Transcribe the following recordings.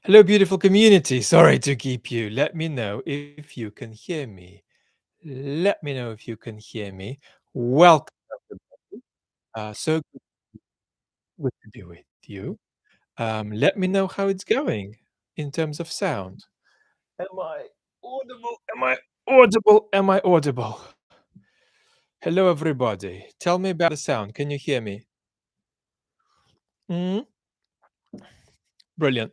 Hello, beautiful community. Sorry to keep you. Let me know if you can hear me. Let me know if you can hear me. Welcome, everybody. So good to be with you. Let me know how it's going in terms of sound. Am I audible? Am I audible? Am I audible? Hello, everybody. Tell me about the sound. Can you hear me? Mm, brilliant.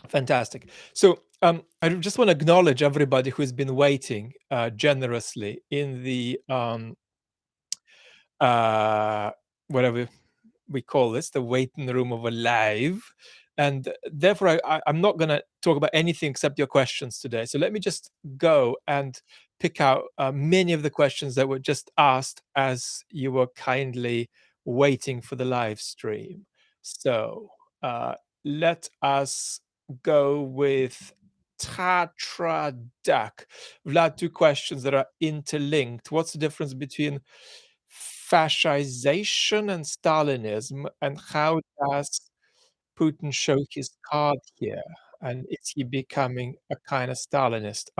Fantastic. So, I just want to acknowledge everybody who's been waiting generously in the uh, whatever we call this, the waiting room of a live. And therefore, I'm not going to talk about anything except your questions today. So let me just go and pick out many of the questions that were just asked as you were kindly waiting for the live stream. So uh, let us go with Tatra Duck. Vlad, two questions that are interlinked. What's the difference between fascization and Stalinism, and how does Putin show his card here? And is he becoming a kind of Stalinist?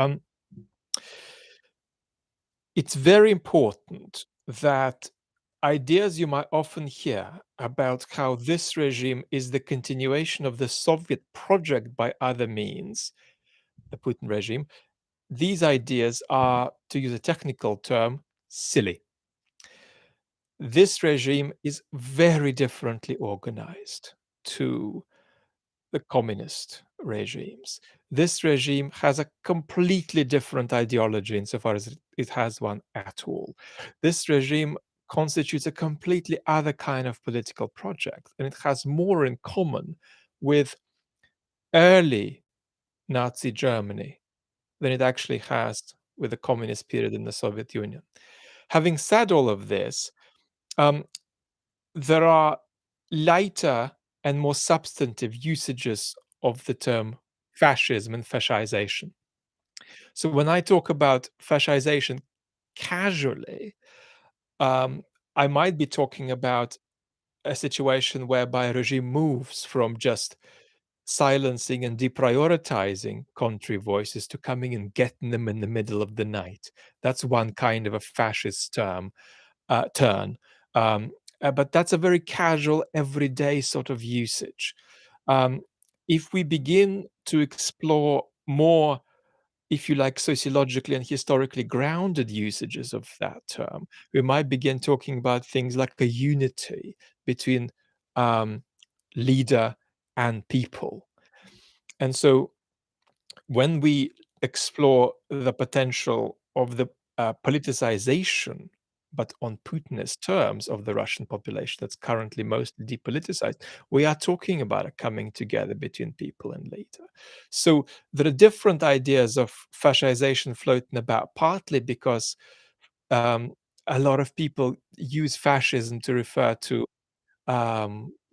It's very important that ideas you might often hear about how this regime is the continuation of the Soviet project by other means, the Putin regime, these ideas are, to use a technical term, silly. This regime is very differently organized to the communist regimes. This regime has a completely different ideology insofar as it has one at all. This regime constitutes a completely other kind of political project, and it has more in common with early Nazi Germany than it actually has with the communist period in the Soviet Union. Having said all of this, um, there are lighter and more substantive usages of the term fascism and fascization. So when I talk about fascization casually, um, I might be talking about a situation whereby a regime moves from just silencing and deprioritizing country voices to coming and getting them in the middle of the night. That's one kind of a fascist turn. Um, but that's a very casual, everyday sort of usage. Um, if we begin to explore more, if you like, sociologically and historically grounded usages of that term, we might begin talking about things like a unity between um, leader and people. And so when we explore the potential of the politicization, but on Putinist terms, of the Russian population that's currently mostly depoliticized, we are talking about a coming together between people and leader. So there are different ideas of fascization floating about, partly because um, a lot of people use fascism to refer to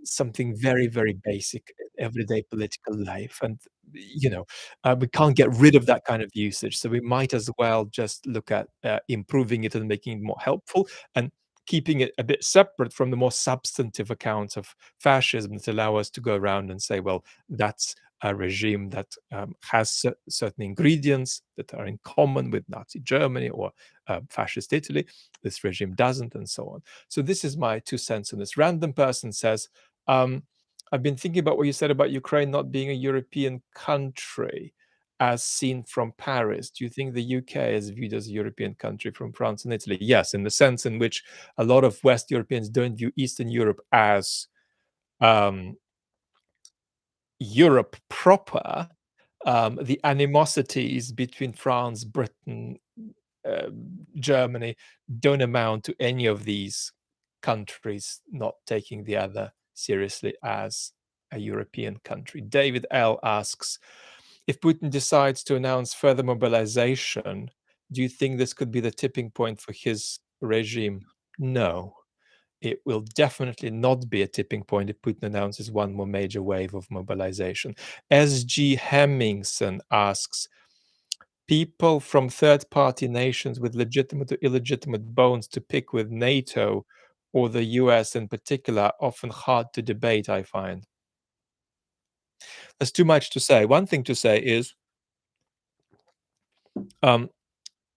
something very, very basic, everyday political life. And, we can't get rid of that kind of usage. So we might as well just look at improving it and making it more helpful and keeping it a bit separate from the more substantive accounts of fascism that allow us to go around and say, well, that's a regime that has certain ingredients that are in common with Nazi Germany or fascist Italy. This regime doesn't, and so on. So this is my 2 cents on this. Random person says, um, I've been thinking about what you said about Ukraine not being a European country as seen from Paris. Do you think the UK is viewed as a European country from France and Italy? Yes, in the sense in which a lot of West Europeans don't view Eastern Europe as um, Europe proper. The animosities between France, Britain, Germany don't amount to any of these countries not taking the other seriously as a European country. David L asks, if Putin decides to announce further mobilization, do you think this could be the tipping point for his regime? No. It will definitely not be a tipping point if Putin announces one more major wave of mobilization. S.G. Hemmingson asks, people from third party nations with legitimate or illegitimate bones to pick with NATO or the US in particular, often hard to debate, I find. There's too much to say. One thing to say is, um,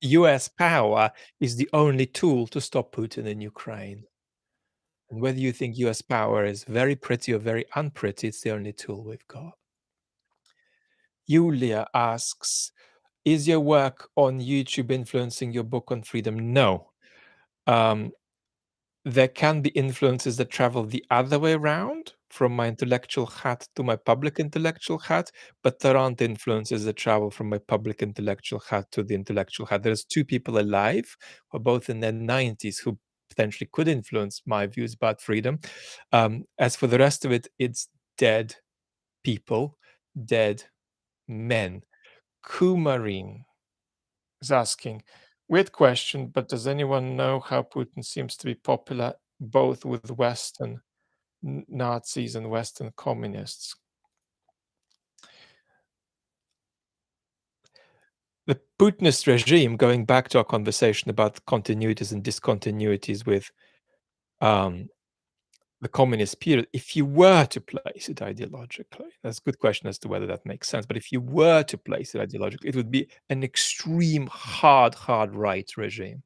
US power is the only tool to stop Putin in Ukraine. And whether you think US power is very pretty or very unpretty, it's the only tool we've got. Julia asks, is your work on YouTube influencing your book on freedom? No. Um, there can be influences that travel the other way around from my intellectual hat to my public intellectual hat, but there aren't influences that travel from my public intellectual hat to the intellectual hat. There's two people alive who are both in their 90s who potentially could influence my views about freedom. As for the rest of it, it's dead people, dead men. Kumarin is asking, weird question, but does anyone know how Putin seems to be popular both with Western Nazis and Western communists? The Putinist regime, going back to our conversation about continuities and discontinuities with um, the communist period, if you were to place it ideologically, that's a good question as to whether that makes sense. But if you were to place it ideologically, it would be an extreme hard right regime.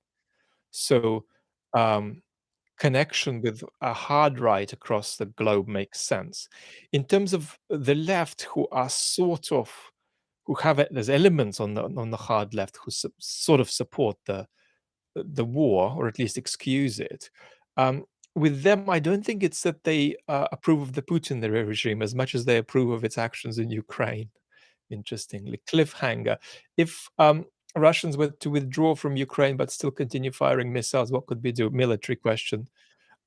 So, um, connection with a hard right across the globe makes sense. In terms of the left, who are sort of who have there's elements on the hard left who sort of support the war or at least excuse it. Um, with them, I don't think it's that they approve of the Putin regime as much as they approve of its actions in Ukraine. Interestingly, cliffhanger. If Russians were to withdraw from Ukraine but still continue firing missiles, what could we do? Military question.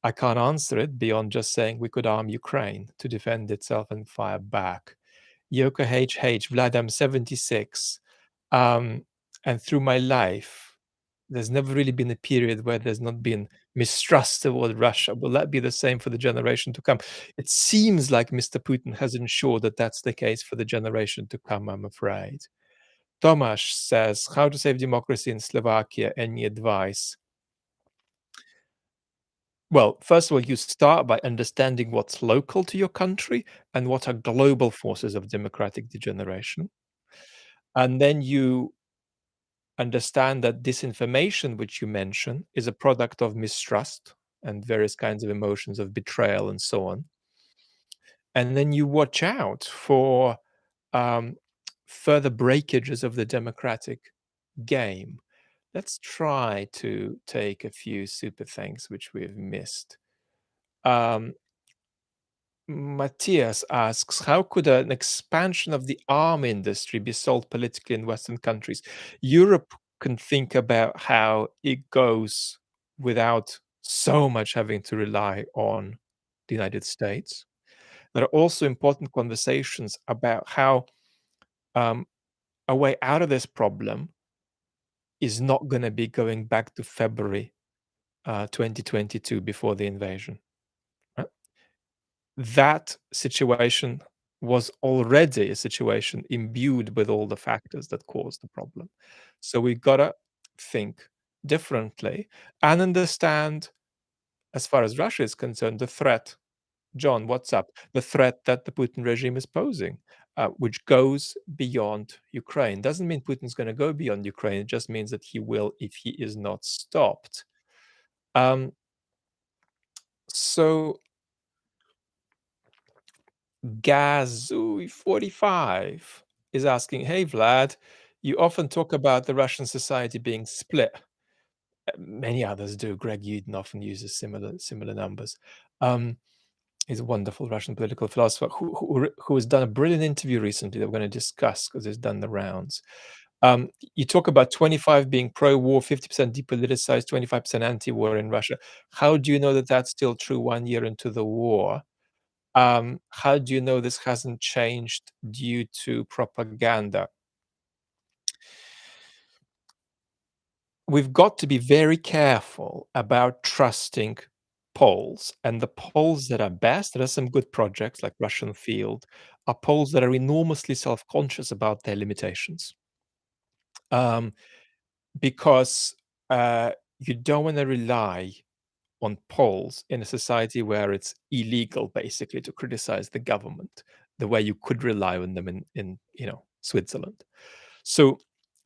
I can't answer it beyond just saying we could arm Ukraine to defend itself and fire back. Yoko HH, Vlad, I'm 76. Um, and through my life, there's never really been a period where there's not been mistrust toward Russia. Will that be the same for the generation to come? It seems like Mr. Putin has ensured that that's the case for the generation to come, I'm afraid. Tomasz says, how to save democracy in Slovakia? Any advice? Well, first of all, you start by understanding what's local to your country and what are global forces of democratic degeneration. And then you understand that disinformation, which you mention, is a product of mistrust and various kinds of emotions of betrayal and so on. And then you watch out for um, further breakages of the democratic game. Let's try to take a few super things which we've missed. Um, Matthias asks, how could an expansion of the arm industry be solved politically in Western countries? Europe can think about how it goes without so much having to rely on the United States. There are also important conversations about how um, a way out of this problem is not going to be going back to February 2022 before the invasion. Right? That situation was already a situation imbued with all the factors that caused the problem. So we gotta think differently and understand, as far as Russia is concerned, the threat. John, what's up? The threat that the Putin regime is posing, which goes beyond Ukraine. Doesn't mean Putin's going to go beyond Ukraine. It just means that he will if he is not stopped. Um, so Gazooey45 is asking, hey Vlad, you often talk about the Russian society being split. Many others do. Greg Uden often uses similar numbers. He's a wonderful Russian political philosopher who has done a brilliant interview recently that we're going to discuss because it's done the rounds. You talk about 25 being pro-war, 50% depoliticized, 25% anti-war in Russia. How do you know that that's still true 1 year into the war? How do you know this hasn't changed due to propaganda? We've got to be very careful about trusting polls, and the polls that are best, there are some good projects like Russian Field, are polls that are enormously self-conscious about their limitations. Um, because you don't want to rely on polls in a society where it's illegal basically to criticize the government. the way you could rely on them in Switzerland. So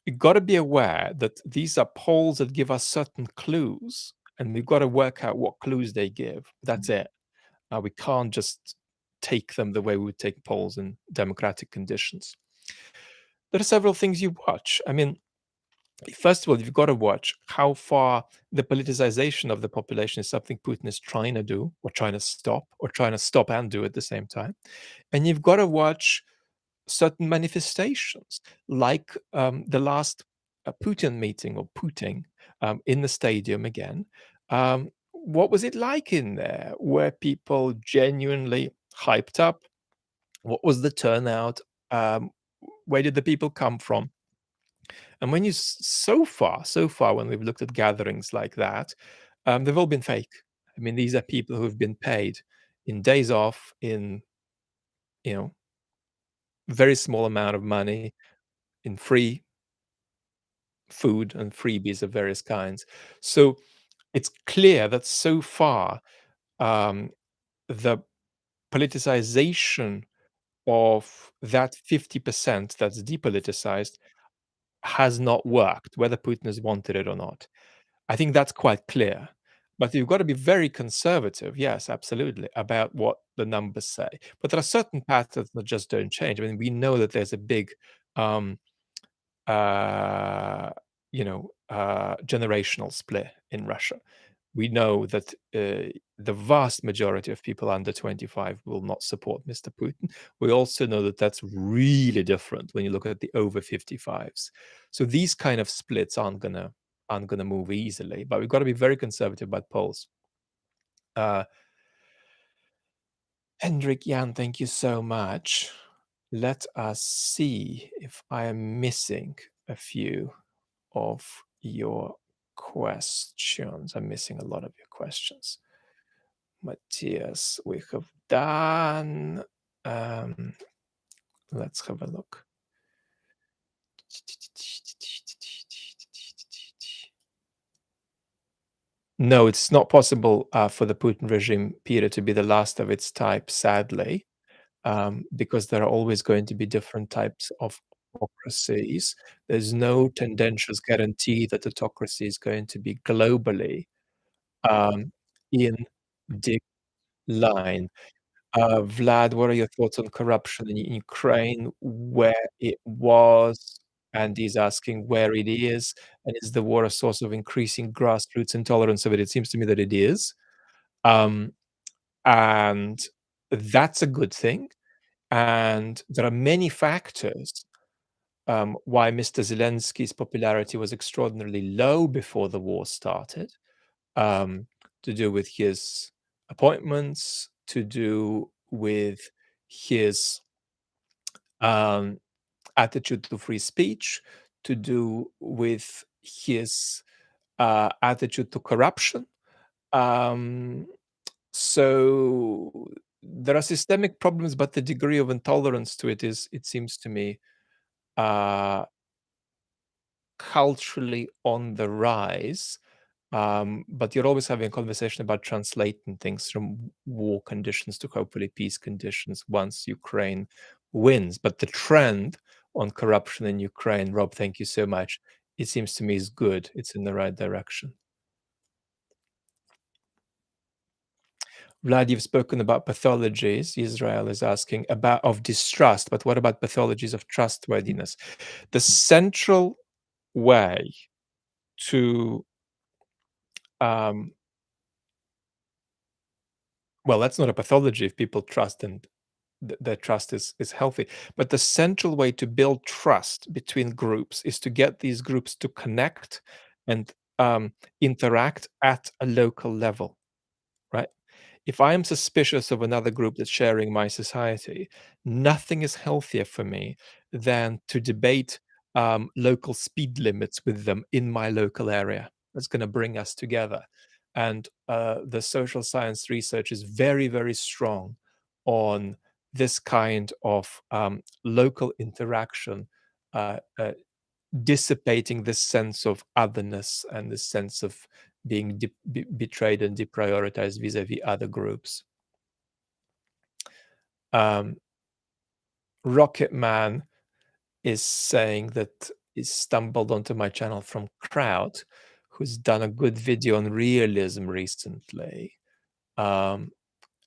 you've got to be aware that these are polls that give us certain clues, and we've got to work out what clues they give. That's it. We can't just take them the way we would take polls in democratic conditions. There are several things you watch. I mean, first of all, you've got to watch how far the politicization of the population is something Putin is trying to do, or trying to stop and do at the same time. And you've got to watch certain manifestations, like the last Putin meeting or Putin in the stadium again. What was it like in there? Were people genuinely hyped up? What was the turnout? Um, where did the people come from? And when so far, when we've looked at gatherings like that, they've all been fake. I mean, these are people who've been paid in days off, in you know very small amount of money, in free food and freebies of various kinds. So it's clear that so far, um, the politicization of that 50% that's depoliticized has not worked, whether Putin has wanted it or not. I think that's quite clear. But you've got to be very conservative, yes, absolutely, about what the numbers say. But there are certain patterns that just don't change. I mean, we know that there's a big um, uh, generational split in Russia. We know that the vast majority of people under 25 will not support Mr. Putin. We also know that that's really different when you look at the over 55s. So these kind of splits aren't gonna move easily. But we've got to be very conservative about polls. Uh, Hendrik Jan, thank you so much. Let us see if I am missing a few of your questions. I'm missing a lot of your questions. Matthias, we have done. Um, let's have a look. No, it's not possible for the Putin regime, Peter, to be the last of its type, sadly, because there are always going to be different types of autocracies. There's no tendentious guarantee that autocracy is going to be globally um, in decline. Vlad, what are your thoughts on corruption in Ukraine, where it was? And he's asking where it is, and is the war a source of increasing grassroots intolerance of it? It seems to me that it is. Um, and that's a good thing. And there are many factors why Mr. Zelensky's popularity was extraordinarily low before the war started, um, to do with his appointments, to do with his um, attitude to free speech, to do with his attitude to corruption. Um, so there are systemic problems, but the degree of intolerance to it is, it seems to me, uh, culturally on the rise. But you're always having a conversation about translating things from war conditions to hopefully peace conditions once Ukraine wins. But the trend on corruption in Ukraine, Rob, thank you so much. It seems to me is good. It's in the right direction. Vlad, you've spoken about pathologies. Israel is asking about of distrust, but what about pathologies of trustworthiness? The central way to um, well, that's not a pathology if people trust and their trust is healthy. But the central way to build trust between groups is to get these groups to connect and interact at a local level, right? If I am suspicious of another group that's sharing my society, nothing is healthier for me than to debate local speed limits with them in my local area. That's going to bring us together. And the social science research is very, very strong on this kind of local interaction, uh, uh, dissipating this sense of otherness and this sense of being betrayed and deprioritized vis-a-vis other groups. Um, Rocket Man is saying that he stumbled onto my channel from Crowd, who's done a good video on realism recently. Um,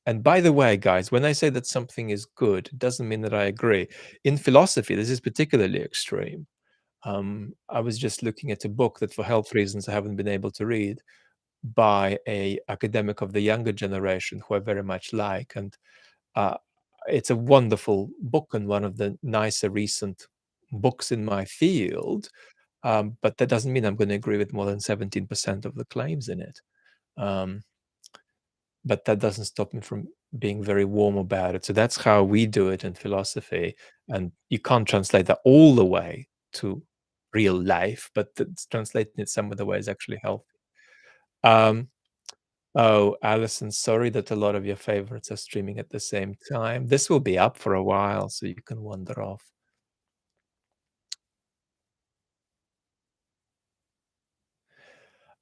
and by the way, guys, when I say that something is good, it doesn't mean that I agree. In philosophy, this is particularly extreme. I was just looking at a book that, for health reasons, I haven't been able to read by a academic of the younger generation who I very much like, and uh, it's a wonderful book and one of the nicer recent books in my field. But that doesn't mean I'm going to agree with more than 17% of the claims in it. Um, but that doesn't stop me from being very warm about it. So that's how we do it in philosophy, and you can't translate that all the way to real life, but translating it some of the way is actually helpful. Um, oh, Alison, sorry that a lot of your favorites are streaming at the same time. This will be up for a while, so you can wander off.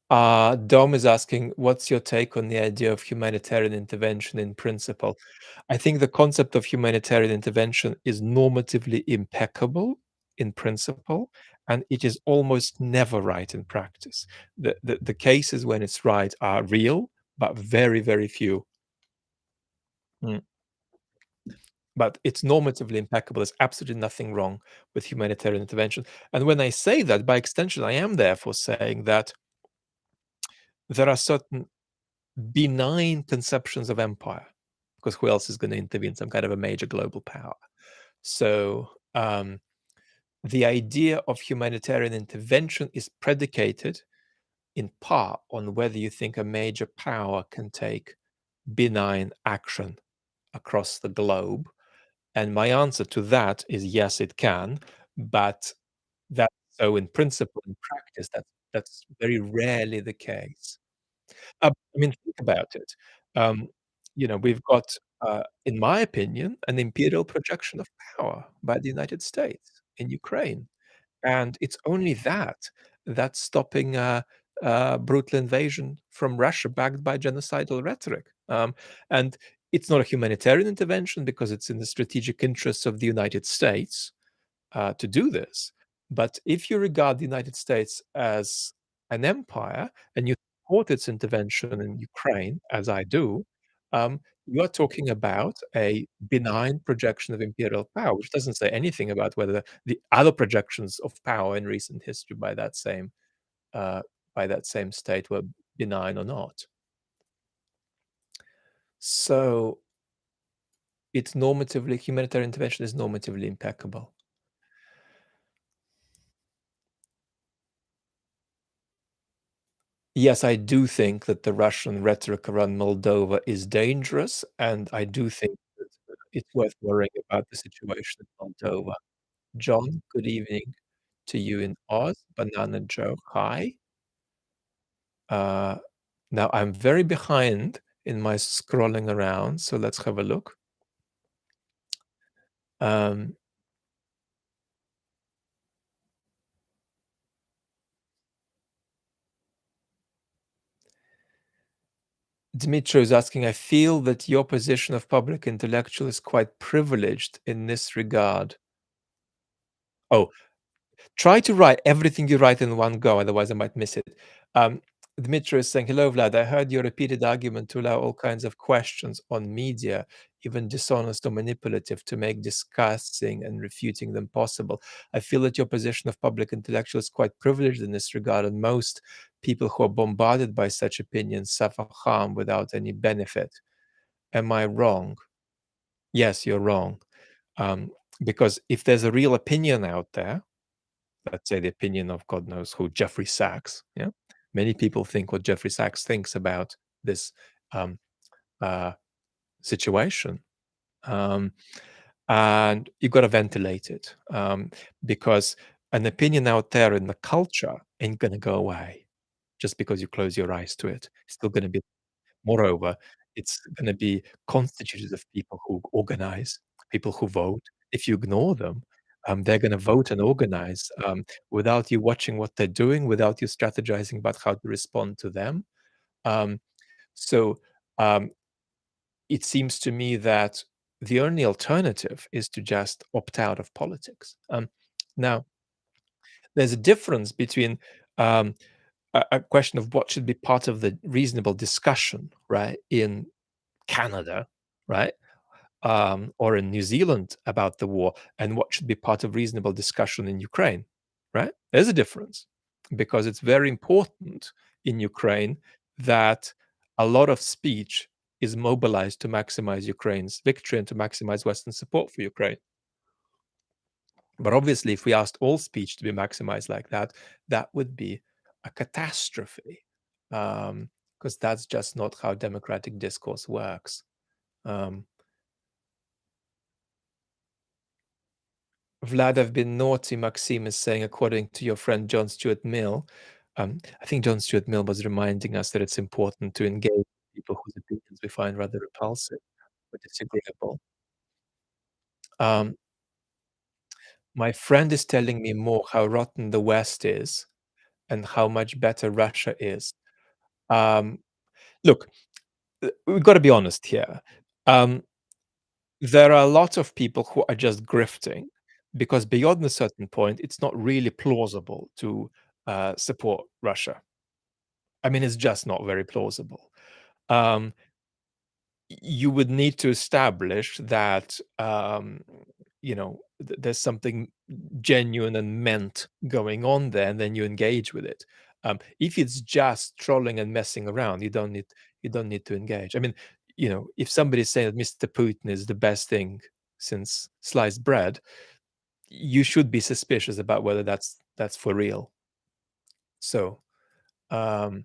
Dom is asking, what's your take on the idea of humanitarian intervention in principle? I think the concept of humanitarian intervention is normatively impeccable in principle, and it is almost never right in practice. The cases when it's right are real, but very, very few. Mm. But it's normatively impeccable. There's absolutely nothing wrong with humanitarian intervention. And when I say that, by extension, I am therefore saying that there are certain benign conceptions of empire, because who else is going to intervene? Some kind of a major global power. So the idea of humanitarian intervention is predicated in part on whether you think a major power can take benign action across the globe. And my answer to that is yes, it can, but that's so in principle. In practice, that's very rarely the case. I mean, think about it. Um, we've got, in my opinion, an imperial projection of power by the United States in Ukraine, and it's only that's stopping a brutal invasion from Russia backed by genocidal rhetoric. And it's not a humanitarian intervention because it's in the strategic interests of the United States to do this. But if you regard the United States as an empire and you support its intervention in Ukraine, as I do, you are talking about a benign projection of imperial power, which doesn't say anything about whether the other projections of power in recent history uh, by that same state were benign or not. So it's normatively humanitarian intervention is normatively impeccable. Yes, I do think that the Russian rhetoric around Moldova is dangerous, and I do think that it's worth worrying about the situation in Moldova. John, good evening to you in Oz. Banana Joe, hi. Uh, Now I'm very behind in my scrolling around, so let's have a look. Um, Dmitry is asking, I feel that your position of public intellectual is quite privileged in this regard. Oh, try to write everything you write in one go, otherwise I might miss it. Dmitry is saying, hello, Vlad. I heard your repeated argument to allow all kinds of questions on media, even dishonest or manipulative, to make discussing and refuting them possible. I feel that your position of public intellectual is quite privileged in this regard, and most people who are bombarded by such opinions suffer harm without any benefit. Am I wrong? Yes, you're wrong. Um, because if there's a real opinion out there, let's say the opinion of God knows who, Jeffrey Sachs. Yeah, many people think what Jeffrey Sachs thinks about this um, uh, situation, um, and you've got to ventilate it because an opinion out there in the culture ain't going to go away just because you close your eyes to it. It's still going to be. Moreover, it's going to be constituted of people who organize, people who vote. If you ignore them, they're going to vote and organize without you watching what they're doing, without you strategizing about how to respond to them. Um, so um, it seems to me that the only alternative is to just opt out of politics. Now, there's a difference between um, a question of what should be part of the reasonable discussion, right, in Canada, right, or in New Zealand about the war, and what should be part of reasonable discussion in Ukraine, right? There's a difference because it's very important in Ukraine that a lot of speech is mobilized to maximize Ukraine's victory and to maximize Western support for Ukraine. But obviously, if we asked all speech to be maximized like that, that would be a catastrophe, because that's just not how democratic discourse works. Um, Vlad, I've been naughty, Maxime is saying, according to your friend John Stuart Mill. I think John Stuart Mill was reminding us that it's important to engage with people whose opinions we find rather repulsive or disagreeable. Um, my friend is telling me more how rotten the West is and how much better Russia is. Um, Look, we've got to be honest here. Um, there are a lot of people who are just grifting because beyond a certain point, it's not really plausible to support Russia. I mean, it's just not very plausible. Um, you would need to establish that there's something genuine and meant going on there, and then you engage with it. If it's just trolling and messing around, you don't need to engage. I mean, if somebody's saying that Mr. Putin is the best thing since sliced bread, you should be suspicious about whether that's for real. So um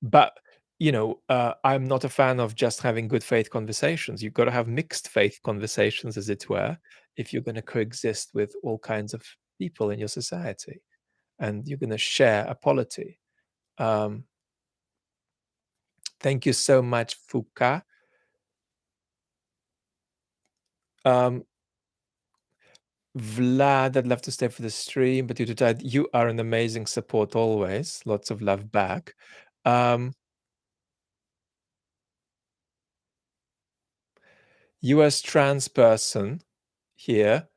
But, I'm not a fan of just having good faith conversations. You've got to have mixed faith conversations, as it were, if you're going to coexist with all kinds of people in your society and you're going to share a polity. Um, Thank you so much, Fuka. Um, Vlad, I'd love to stay for the stream, but due to time, you are an amazing support always. Lots of love back. Um, US trans person here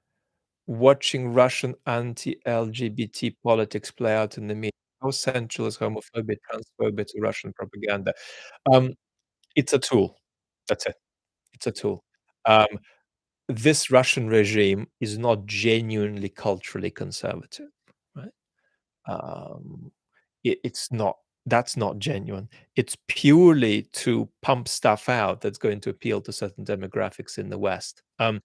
watching Russian anti-LGBT politics play out in the media. How central is homophobia, transphobia to Russian propaganda? Um, it's a tool. That's it. It's a tool. Um, this Russian regime is not genuinely culturally conservative, right? It's not. That's not genuine. It's purely to pump stuff out that's going to appeal to certain demographics in the West. Now,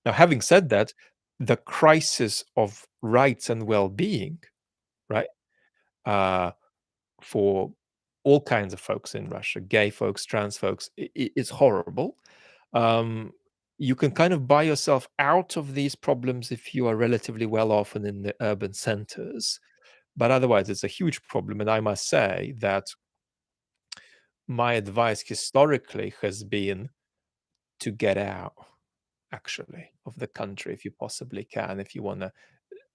having said that, the crisis of rights and well-being, right, uh, for all kinds of folks in Russia, gay folks, trans folks, is horrible. Um, you can kind of buy yourself out of these problems if you are relatively well off and in the urban centers, but otherwise, it's a huge problem. And I must say that my advice historically has been to get out, actually, of the country if you possibly can, if you want to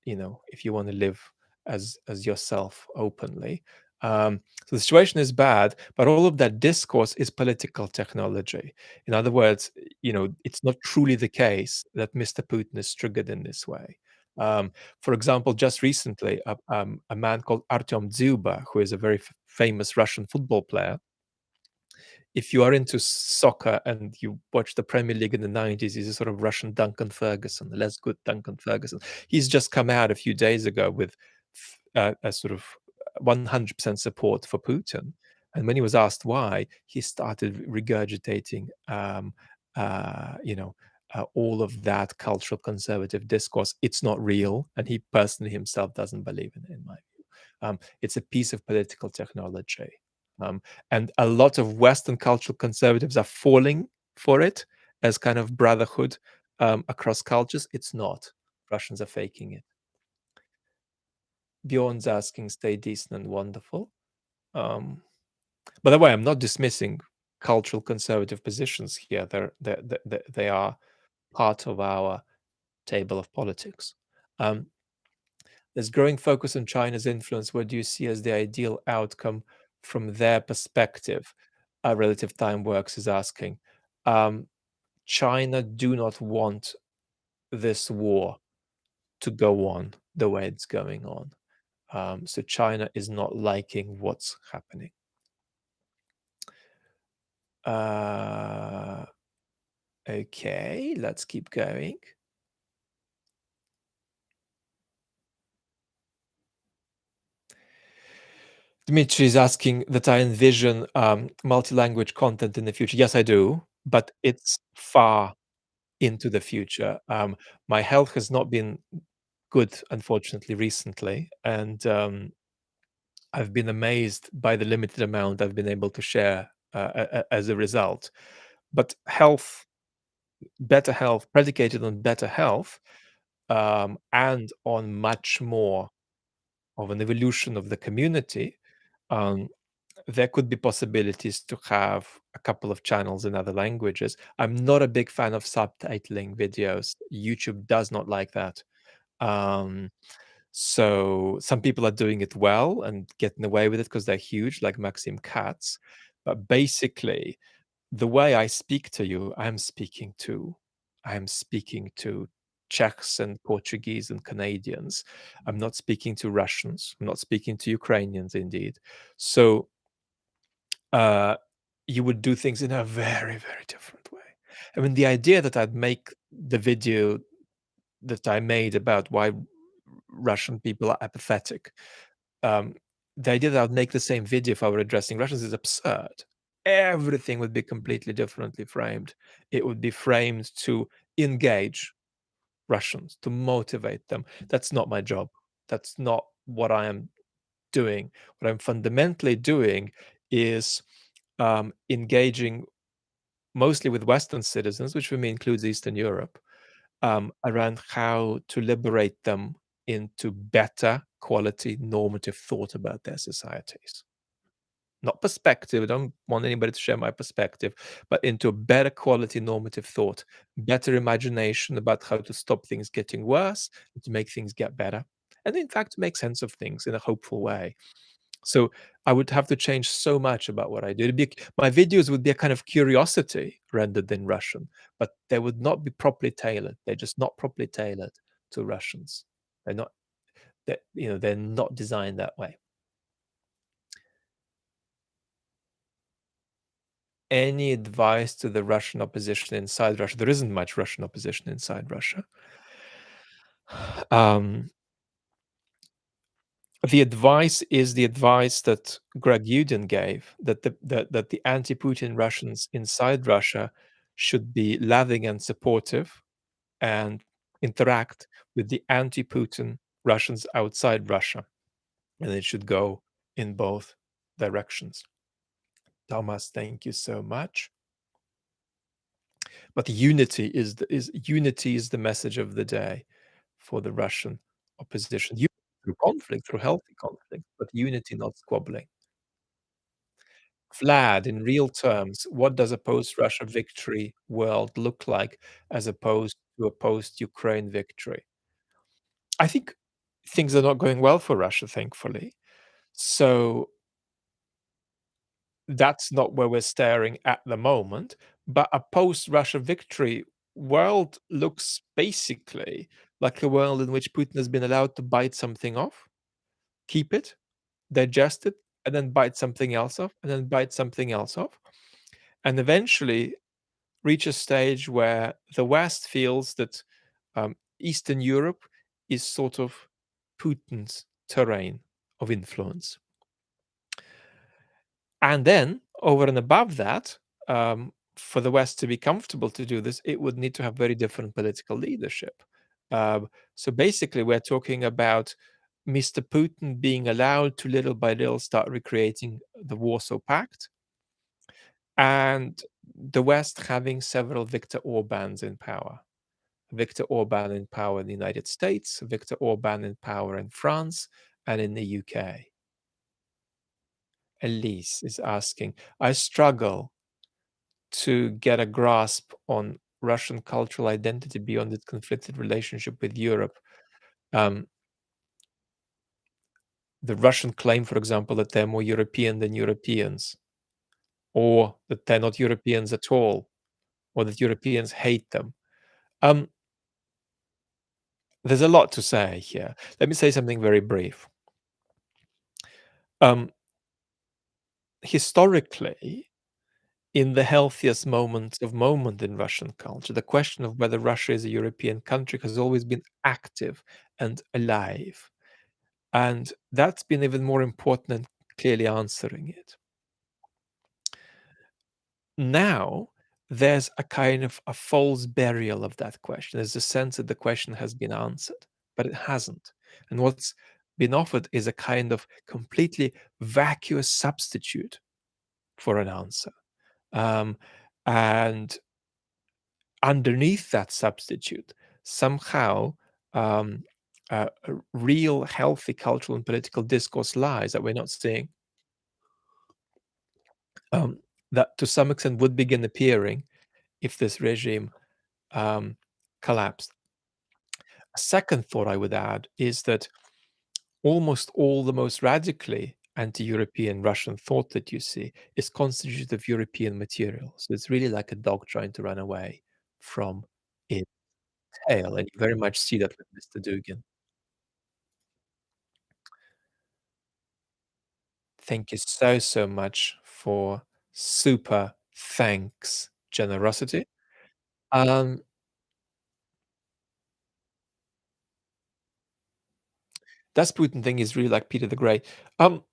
if you want to live as yourself openly. So the situation is bad, but all of that discourse is political technology. In other words, it's not truly the case that Mr. Putin is triggered in this way. For example, just recently, a man called Artyom Dzyuba, who is a very famous Russian football player, if you are into soccer and you watch the Premier League in the 90s, he's a sort of Russian Duncan Ferguson, less good Duncan Ferguson. He's just come out a few days ago with a sort of 100% support for Putin. And when he was asked why, he started regurgitating, all of that cultural conservative discourse. It's not real. And he personally himself doesn't believe in my view. It's a piece of political technology. Um, and a lot of Western cultural conservatives are falling for it as kind of brotherhood across cultures. It's not. Russians are faking it. Bjorn's asking, stay decent and wonderful. Um, by the way, I'm not dismissing cultural conservative positions here. They are part of our table of politics. Um, there's growing focus on China's influence. What do you see as the ideal outcome from their perspective? Relative time works is asking. China do not want this war to go on the way it's going on. So China is not liking what's happening. Uh, okay, let's keep going. Dmitry is asking that I envision multi-language content in the future. Yes, I do, but it's far into the future. My health has not been good, unfortunately, recently, and I've been amazed by the limited amount I've been able to share as a result. But health, better health, predicated on better health, and on much more of an evolution of the community, um, there could be possibilities to have a couple of channels in other languages. I'm not a big fan of subtitling videos. YouTube does not like that. Um, so some people are doing it well and getting away with it because they're huge, like Maxim Katz. But basically, the way I speak to you, I am speaking to Czechs and Portuguese and Canadians. I'm not speaking to Russians. I'm not speaking to Ukrainians, indeed. So uh, you would do things in a very, very different way. I mean, the idea that I'd make the video that I made about why Russian people are apathetic, um, the idea that I'd make the same video if I were addressing Russians is absurd. Everything would be completely differently framed. It would be framed to engage Russians, to motivate them. That's not my job. That's not what I am doing. What I'm fundamentally doing is engaging mostly with Western citizens, which for me includes Eastern Europe, around how to liberate them into better quality normative thought about their societies. Not perspective, I don't want anybody to share my perspective, but into a better quality normative thought, better imagination about how to stop things getting worse and to make things get better. And in fact, to make sense of things in a hopeful way. So I would have to change so much about what I do. My videos would be a kind of curiosity rendered in Russian, but they would not be properly tailored. They're just not properly tailored to Russians. They're not they're not designed that way. Any advice to the Russian opposition inside Russia? There isn't much Russian opposition inside Russia. Um, the advice is the advice that Greg Yudin gave, that the anti-Putin Russians inside Russia should be loving and supportive and interact with the anti-Putin Russians outside Russia, and it should go in both directions. Thomas, thank you so much. But unity is the message of the day for the Russian opposition. Unity through conflict, through healthy conflict, but unity, not squabbling. Vlad, in real terms, what does a post-Russia victory world look like as opposed to a post-Ukraine victory? I think things are not going well for Russia, thankfully. So that's not where we're staring at the moment. But a post-Russia victory world looks basically like a world in which Putin has been allowed to bite something off, keep it, digest it, and then bite something else off, and then bite something else off, and eventually reach a stage where the West feels that Eastern Europe is sort of Putin's terrain of influence. And then, over and above that, for the West to be comfortable to do this, it would need to have very different political leadership. So basically, we're talking about Mr. Putin being allowed to little by little start recreating the Warsaw Pact, and the West having several Viktor Orbáns in power. Viktor Orban in power in the United States, Viktor Orban in power in France, and in the UK. Elise is asking, I struggle to get a grasp on Russian cultural identity beyond its conflicted relationship with Europe. Um, the Russian claim, for example, that they're more European than Europeans, or that they're not Europeans at all, or that Europeans hate them. Um, there's a lot to say here. Let me say something very brief. Um, Historically, in the healthiest moments of moment in Russian culture, the question of whether Russia is a European country has always been active and alive. And that's been even more important than clearly answering it. Now, there's a kind of a false burial of that question. There's a sense that the question has been answered, but it hasn't. And what's been offered is a kind of completely vacuous substitute for an answer. Um, and underneath that substitute, somehow, um, a real healthy cultural and political discourse lies that we're not seeing, um, that to some extent would begin appearing if this regime um, collapsed. A second thought I would add is that almost all the most radically anti-European Russian thought that you see is constituted of European material. So it's really like a dog trying to run away from its tail, and you very much see that with Mr. Dugin. Thank you so, so much for super thanks generosity. Um, that Putin thing is really like Peter the Great. Um,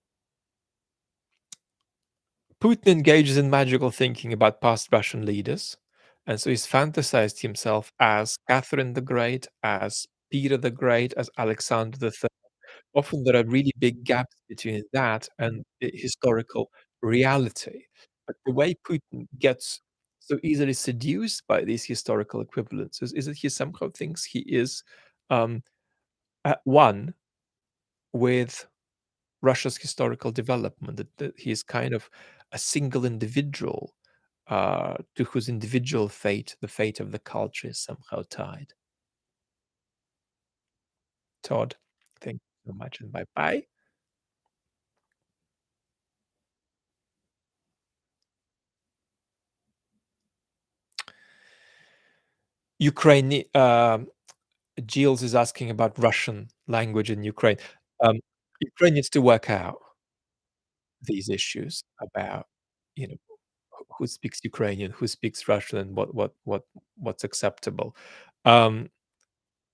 Putin engages in magical thinking about past Russian leaders, and so he's fantasized himself as Catherine the Great, as Peter the Great, as Alexander the Third. Often there are really big gaps between that and historical reality. But the way Putin gets so easily seduced by these historical equivalences is that he somehow thinks he is um, at one with Russia's historical development, that he is kind of a single individual to whose individual fate, the fate of the culture, is somehow tied. Todd, thank you so much, and bye bye. Ukraine, Gilles is asking about Russian language in Ukraine. Um, Ukraine needs to work out these issues about, you know, who speaks Ukrainian, who speaks Russian, and what's acceptable. Um,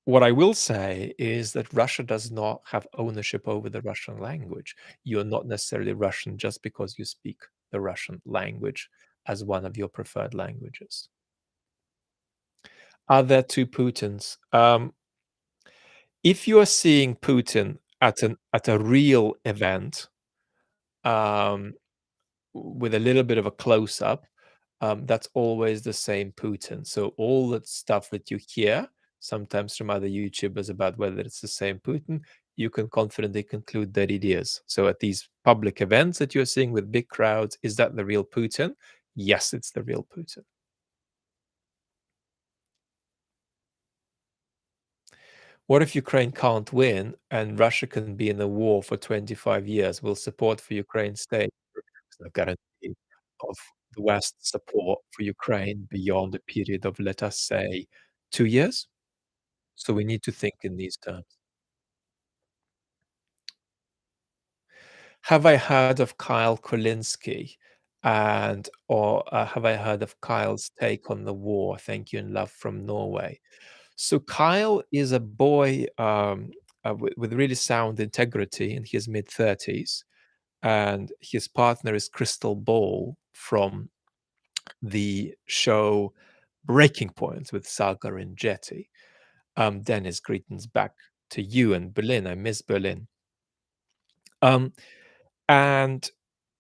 What I will say is that Russia does not have ownership over the Russian language. You're not necessarily Russian just because you speak the Russian language as one of your preferred languages. Are there two Putins? If you are seeing Putin at a real event, um, with a little bit of a close up, that's always the same Putin. So all that stuff that you hear sometimes from other YouTubers about whether it's the same Putin, you can confidently conclude that it is. So at these public events that you're seeing with big crowds, is that the real Putin? Yes, it's the real Putin. What if Ukraine can't win and Russia can be in a war for 25 years? Will support for Ukraine stay? There's no guarantee of the West's support for Ukraine beyond a period of, let us say, 2 years. So we need to think in these terms. Have I heard of Kyle Kulinski? And or have I heard of Kyle's take on the war? Thank you and love from Norway. So Kyle is a boy with really sound integrity in his mid 30s, and his partner is Crystal Ball from the show Breaking Point with Saga and Jetty. Dennis, greetings back to you and Berlin. I miss Berlin. Um, and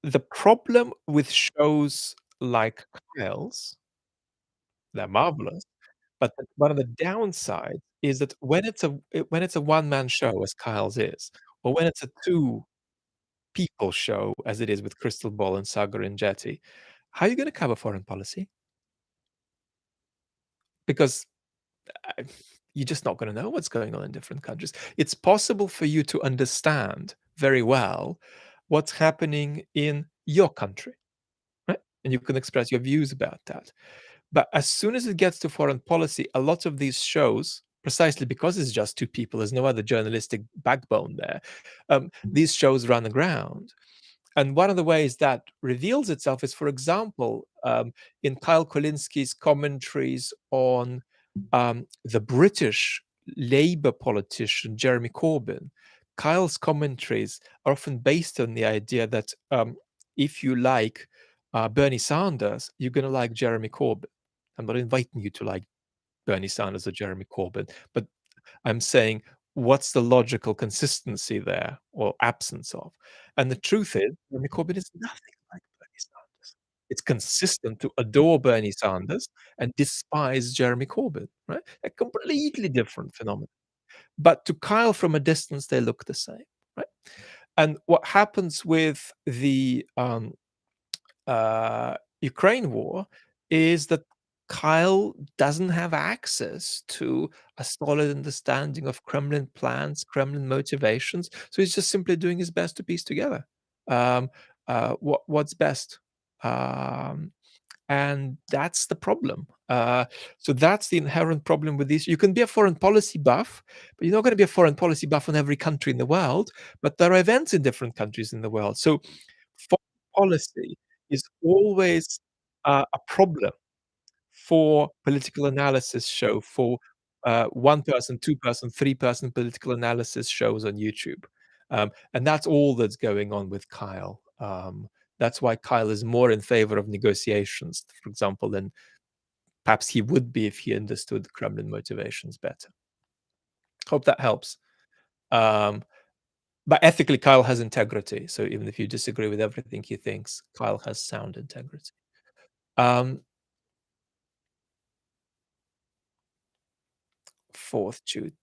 the problem with shows like Kyle's, they're marvelous, but one of the downsides is that when it's a one-man show, as Kyle's is, or when it's a two-people show, as it is with Crystal Ball and Saga and Jetty, how are you gonna cover foreign policy? Because uh, you're just not going to know what's going on in different countries. It's possible for you to understand very well what's happening in your country, right? And you can express your views about that. But as soon as it gets to foreign policy, a lot of these shows, precisely because it's just two people, there's no other journalistic backbone there. These shows run aground. And one of the ways that reveals itself is, for example, in Kyle Kolinsky's commentaries on the British Labour politician Jeremy Corbyn. Kyle's commentaries are often based on the idea that if you like Bernie Sanders, you're going to like Jeremy Corbyn. I'm not inviting you to like Bernie Sanders or Jeremy Corbyn, but I'm saying, what's the logical consistency there or absence of? And the truth is, Jeremy Corbyn is nothing like Bernie Sanders. It's consistent to adore Bernie Sanders and despise Jeremy Corbyn, right? A completely different phenomenon. But to Kyle from a distance, they look the same, right? And what happens with the Ukraine war is that Kyle doesn't have access to a solid understanding of Kremlin plans, Kremlin motivations. So he's just simply doing his best to piece together um, what's best. Um, and that's the problem. So that's the inherent problem with these. You can be a foreign policy buff, but you're not going to be a foreign policy buff on every country in the world. But there are events in different countries in the world. So foreign policy is always a problem for political analysis show, for one person, two person, three-person political analysis shows on YouTube. And that's all that's going on with Kyle. That's why Kyle is more in favor of negotiations, for example, than perhaps he would be if he understood the Kremlin motivations better. Hope that helps. Um, but ethically, Kyle has integrity. So even if you disagree with everything he thinks, Kyle has sound integrity. Um, Fourth Jude.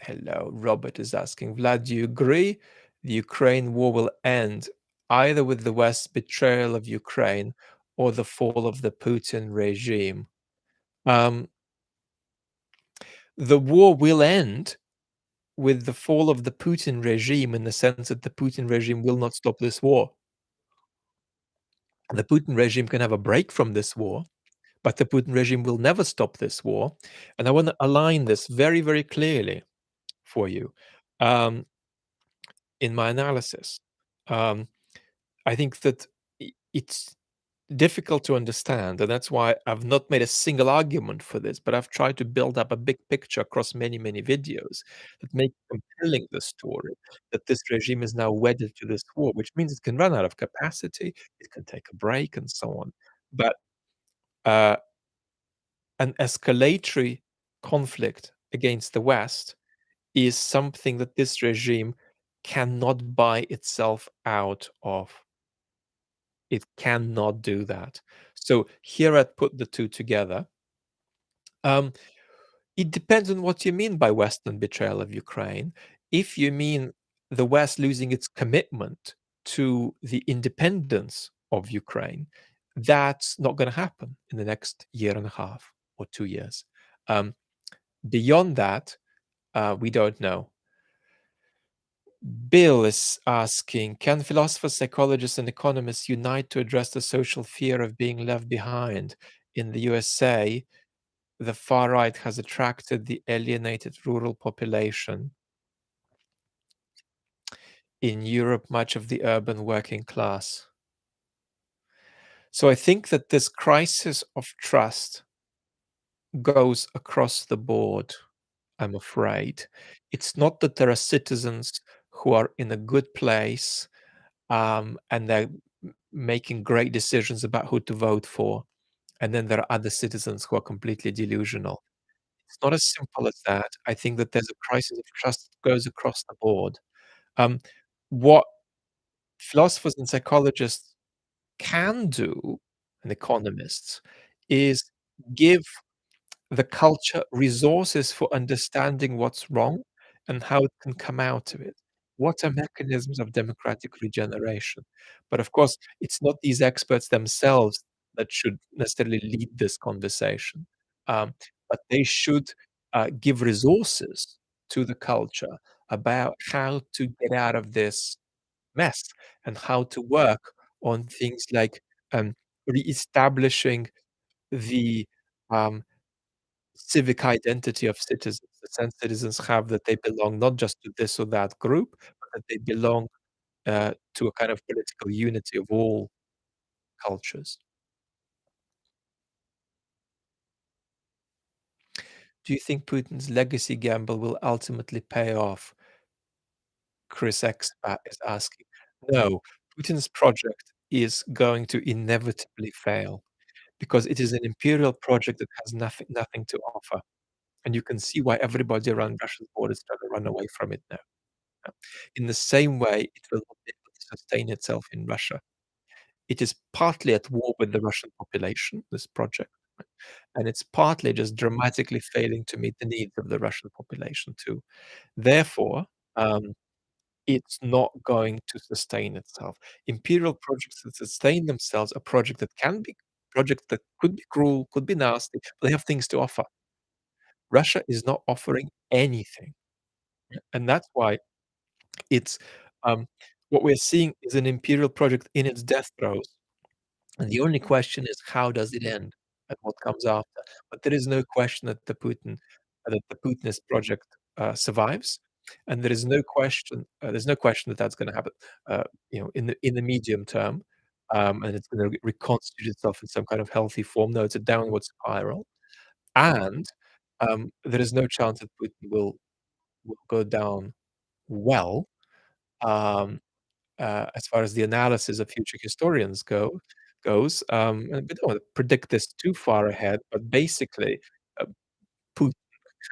Hello. Robert is asking, Vlad, do you agree the Ukraine war will end either with the West's betrayal of Ukraine or the fall of the Putin regime? Um, the war will end with the fall of the Putin regime in the sense that the Putin regime will not stop this war. The Putin regime can have a break from this war, but the Putin regime will never stop this war. And I want to align this very, very clearly for you. Um, in my analysis. Um, I think that it's difficult to understand, and that's why I've not made a single argument for this, but I've tried to build up a big picture across many, many videos that make compelling the story that this regime is now wedded to this war, which means it can run out of capacity, it can take a break, and so on. But uh, an escalatory conflict against the West is something that this regime cannot buy itself out of. It cannot do that. So here I'd put the two together. Um, it depends on what you mean by Western betrayal of Ukraine. If you mean the West losing its commitment to the independence of Ukraine, that's not going to happen in the next year and a half or 2 years. Um, Beyond that, we don't know. Bill is asking, can philosophers, psychologists, and economists unite to address the social fear of being left behind? In the USA, the far right has attracted the alienated rural population. In Europe, much of the urban working class. So I think that this crisis of trust goes across the board, I'm afraid. It's not that there are citizens who are in a good place and they're making great decisions about who to vote for. And then there are other citizens who are completely delusional. It's not as simple as that. I think that there's a crisis of trust that goes across the board. Um, what philosophers and psychologists can do, and economists, is give the culture resources for understanding what's wrong and how it can come out of it. What are mechanisms of democratic regeneration? But of course, it's not these experts themselves that should necessarily lead this conversation, but they should give resources to the culture about how to get out of this mess and how to work on things like reestablishing the um, civic identity of citizens, the sense citizens have that they belong not just to this or that group, but that they belong to a kind of political unity of all cultures. Do you think Putin's legacy gamble will ultimately pay off? Chris Expat is asking. No, Putin's project is going to inevitably fail because it is an imperial project that has nothing to offer. And you can see why everybody around Russia's borders try to run away from it now. In the same way, it will not be able to sustain itself in Russia. It is partly at war with the Russian population, this project, right? And it's partly just dramatically failing to meet the needs of the Russian population too. Therefore, um, it's not going to sustain itself. Imperial projects that sustain themselves are projects that could be cruel, could be nasty, but they have things to offer. Russia is not offering anything, and that's why it's um, what we're seeing is an imperial project in its death throes. And the only question is how does it end and what comes after? But there is no question that the Putinist project survives, and there's no question that that's going to happen. In the medium term, and it's going to reconstitute itself in some kind of healthy form. No, it's a downward spiral, and there is no chance that Putin will go down well. Um, as far as the analysis of future historians and we don't want to predict this too far ahead, but basically, uh, Putin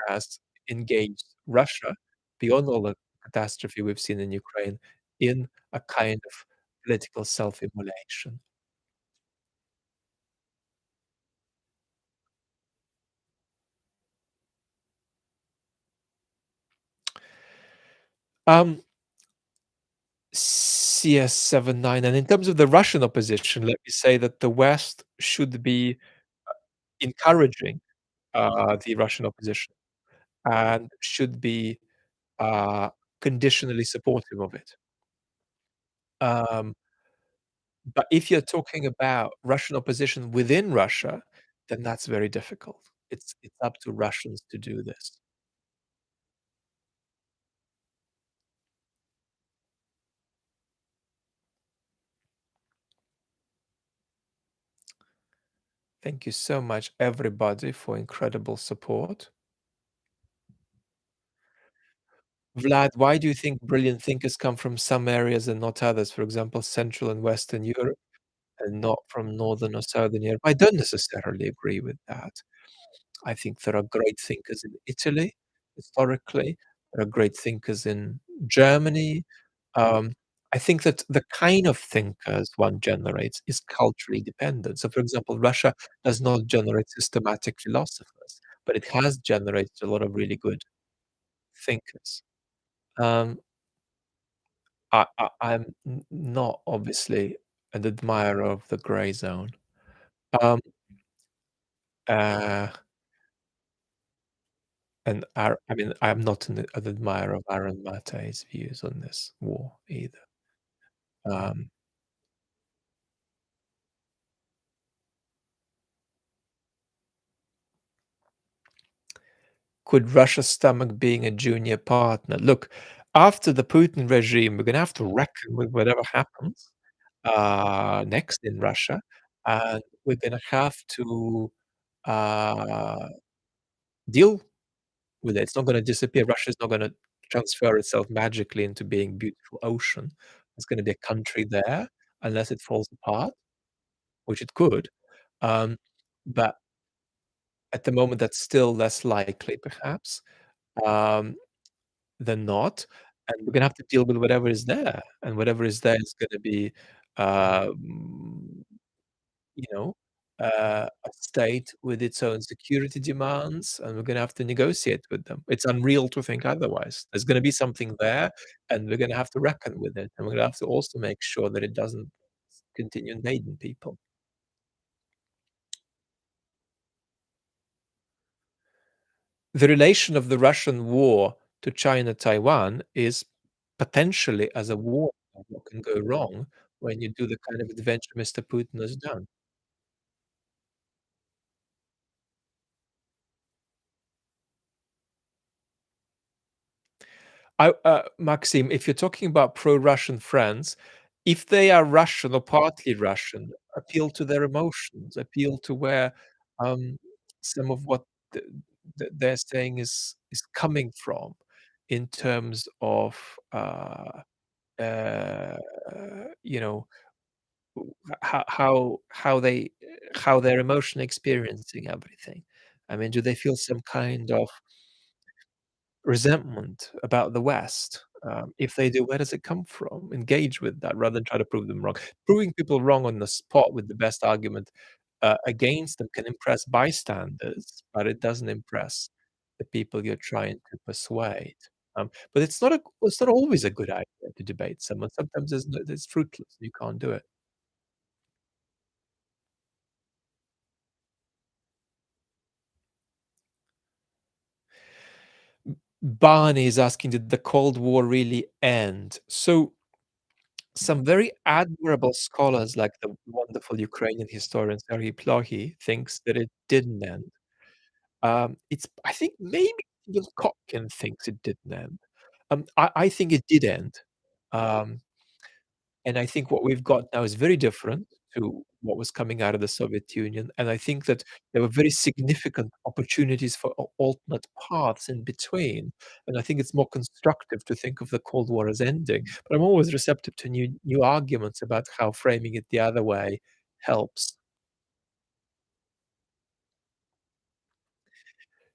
has engaged Russia beyond all the catastrophe we've seen in Ukraine in a kind of political self-immolation. Um, CS79, and in terms of the Russian opposition, let me say that the West should be encouraging the Russian opposition and should be uh, conditionally supportive of it. Um, but if you're talking about Russian opposition within Russia, then that's very difficult. It's up to Russians to do this. Thank you so much, everybody, for incredible support. Vlad, why do you think brilliant thinkers come from some areas and not others? For example, Central and Western Europe, and not from Northern or Southern Europe? I don't necessarily agree with that. I think there are great thinkers in Italy, historically. There are great thinkers in Germany. Um, I think that the kind of thinkers one generates is culturally dependent. So, for example, Russia does not generate systematic philosophers, but it has generated a lot of really good thinkers. Um, I'm not obviously an admirer of the gray zone. Um, uh, I mean, I'm not an admirer of Aaron Mate's views on this war either. Um, could Russia stomach being a junior partner? Look, after the Putin regime, we're gonna have to reckon with whatever happens next in Russia, and we're gonna have to uh, deal with it. It's not gonna disappear. Russia is not gonna transfer itself magically into being beautiful ocean. There's gonna be a country there unless it falls apart, which it could. Um, but at the moment, that's still less likely, perhaps, um, than not. And we're gonna have to deal with whatever is there, and whatever is there is gonna be, um, you know, a state with its own security demands, and we're gonna have to negotiate with them. It's unreal to think otherwise. There's gonna be something there, and we're gonna have to reckon with it, and we're gonna have to also make sure that it doesn't continue invading people. The relation of the Russian war to China-Taiwan is potentially as a war. What can go wrong when you do the kind of adventure Mr. Putin has done? Maxim, if you're talking about pro-Russian friends, if they are Russian or partly Russian, appeal to their emotions, appeal to where, um, some of what th they're saying is coming from in terms of, uh, you know, how they're emotionally experiencing everything. I mean, do they feel some kind of resentment about the West? If they do, where does it come from? Engage with that rather than try to prove them wrong. Proving people wrong on the spot with the best argument against them can impress bystanders, but it doesn't impress the people you're trying to persuade. But it's not always a good idea to debate someone. Sometimes it's fruitless. You can't do it. Barney is asking, did the Cold War really end? So some very admirable scholars, like the wonderful Ukrainian historian Serhiy Plokhy, thinks that it didn't end. It's I think maybe even Kotkin thinks it didn't end. I think it did end. Um, and I think what we've got now is very different to what was coming out of the Soviet Union. And I think that there were very significant opportunities for alternate paths in between. And I think it's more constructive to think of the Cold War as ending. But I'm always receptive to new arguments about how framing it the other way helps.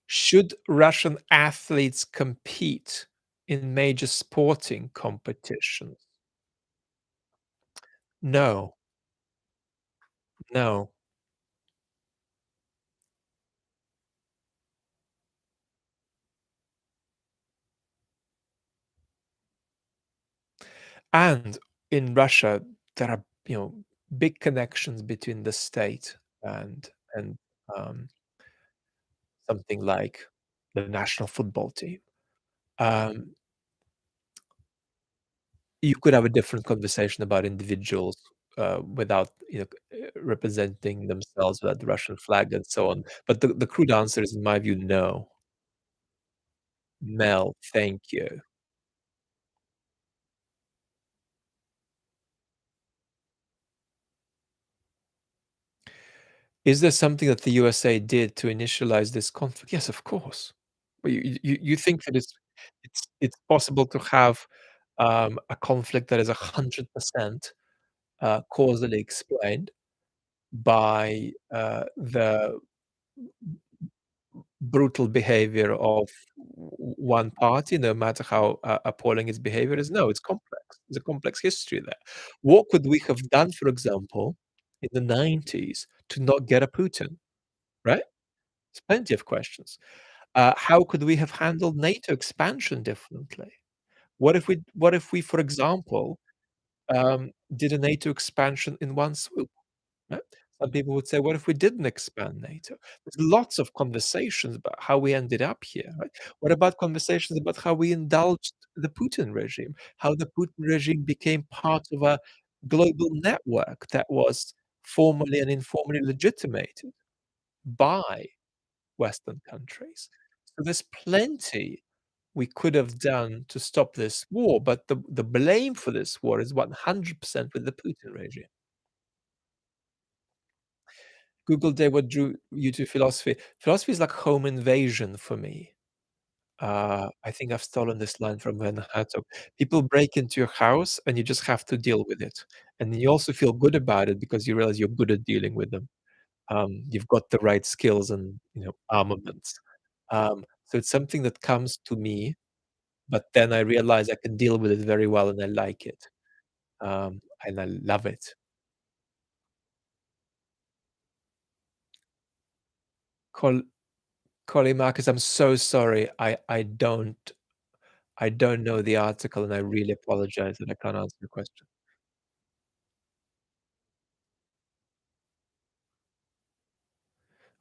Should Russian athletes compete in major sporting competitions? No, no. And in Russia, there are, big connections between the state and um, something like the national football team. Um, you could have a different conversation about individuals without representing themselves without the Russian flag and so on. But the crude answer is, in my view, no. Mel, thank you. Is there something that the USA did to initialize this conflict? Yes, of course. But you think that it's possible to have, a conflict that is 100%, causally explained by, the brutal behavior of one party, no matter how, appalling its behavior is? No, it's complex. There's a complex history there. What could we have done, for example, in the '90s to not get a Putin, right? There's plenty of questions. How could we have handled NATO expansion differently? What if we, for example, did a NATO expansion in one swoop? Right? Some people would say, "What if we didn't expand NATO?" There's lots of conversations about how we ended up here, right? What about conversations about how we indulged the Putin regime, how the Putin regime became part of a global network that was formally and informally legitimated by Western countries. So there's plenty we could have done to stop this war, but the blame for this war is 100% with the Putin regime. Google Day, what drew you to philosophy? Philosophy is like home invasion for me. I think I've stolen this line from Werner Herzog. People break into your house and you just have to deal with it. And you also feel good about it because you realize you're good at dealing with them. You've got the right skills and armaments. So it's something that comes to me, but then I realize I can deal with it very well and I like it. And I love it. Col Colin Marcus, I'm so sorry. I don't know the article, and I really apologize that I can't answer your question.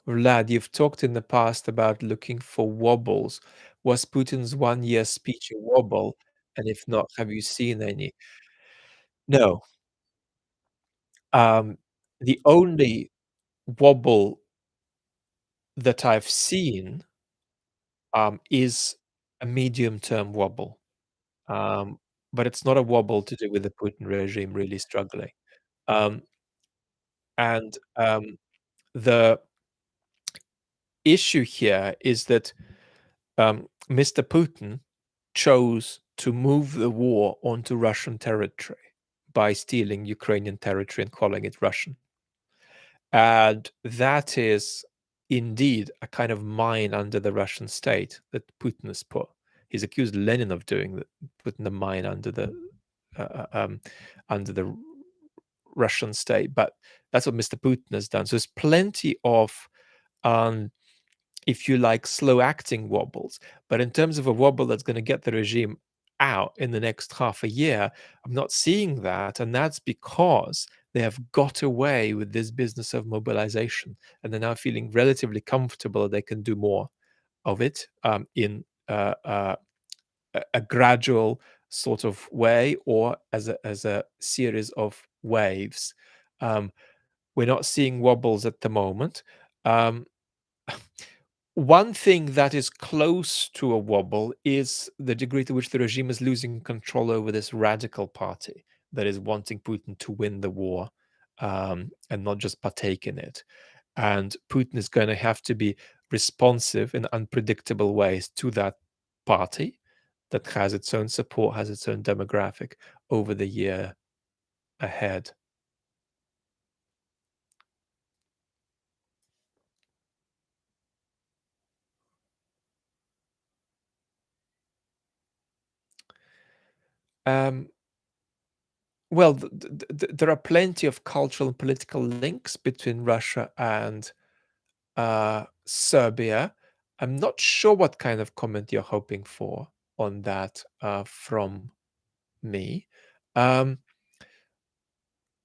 Vlad, you've talked in the past about looking for wobbles. Was Putin's one-year speech a wobble? And if not, have you seen any? No. Um, the only wobble that I've seen, is a medium-term wobble. Um, but it's not a wobble to do with the Putin regime really struggling. Um, and the issue here is that Mr. Putin chose to move the war onto Russian territory by stealing Ukrainian territory and calling it Russian. And that is indeed a kind of mine under the Russian state that Putin has put. He's accused Lenin of doing that, putting the mine uh, uh, um, under the Russian state. But that's what Mr. Putin has done. So there's plenty of um, if you like, slow acting wobbles. But in terms of a wobble that's going to get the regime out in the next half a year, I'm not seeing that. And that's because they have got away with this business of mobilization. And they're now feeling relatively comfortable they can do more of it in a gradual sort of way or as a series of waves. Um, we're not seeing wobbles at the moment. Um, One thing that is close to a wobble is the degree to which the regime is losing control over this radical party that is wanting Putin to win the war and not just partake in it. And Putin is going to have to be responsive in unpredictable ways to that party that has its own support, has its own demographic over the year ahead. Um, well, there are plenty of cultural and political links between Russia and Serbia. I'm not sure what kind of comment you're hoping for on that from me. Um,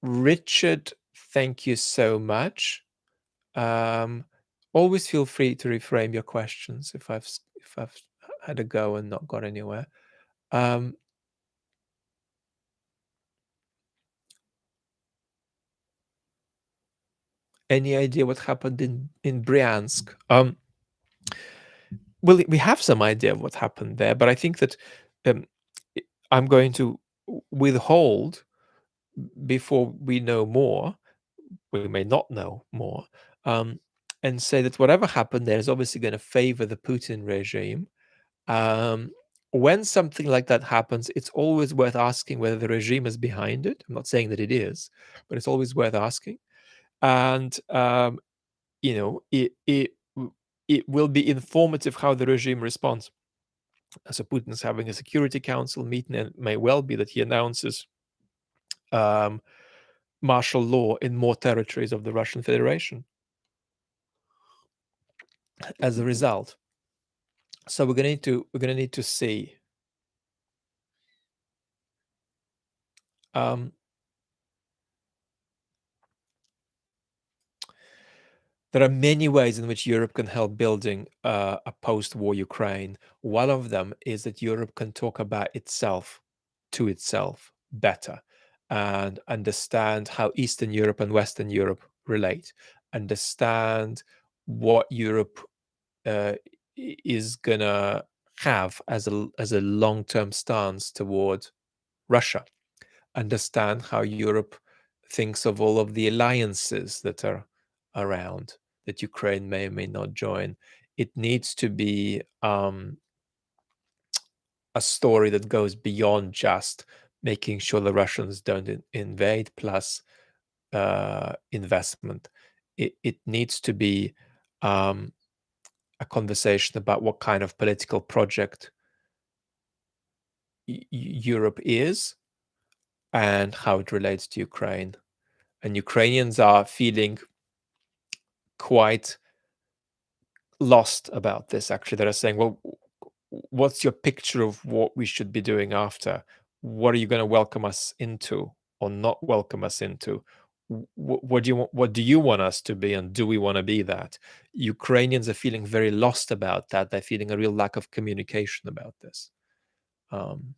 Richard, thank you so much. Um, Always feel free to reframe your questions if I've had a go and not got anywhere. Um, any idea what happened in Bryansk? Well, we have some idea of what happened there, but I think that um, I'm going to withhold before we know more. We may not know more, um, and say that whatever happened there is obviously going to favor the Putin regime. Um, when something like that happens, it's always worth asking whether the regime is behind it. I'm not saying that it is, but it's always worth asking. And you know, it will be informative how the regime responds. So Putin's having a Security Council meeting, and it may well be that he announces um, martial law in more territories of the Russian Federation as a result. So we're gonna need to see. Um, there are many ways in which Europe can help building a post-war Ukraine. One of them is that Europe can talk about itself to itself better and understand how Eastern Europe and Western Europe relate. Understand what Europe uh, is gonna have as a long-term stance toward Russia. Understand how Europe thinks of all of the alliances that are around that Ukraine may or may not join. It needs to be a story that goes beyond just making sure the Russians don't invade plus investment. It needs to be um, a conversation about what kind of political project Europe is and how it relates to Ukraine. And Ukrainians are feeling quite lost about this. Actually, that are saying, "Well, what's your picture of what we should be doing after? What are you going to welcome us into or not welcome us into? What do you want? What do you want us to be, and do we want to be that?" Ukrainians are feeling very lost about that. They're feeling a real lack of communication about this. Um,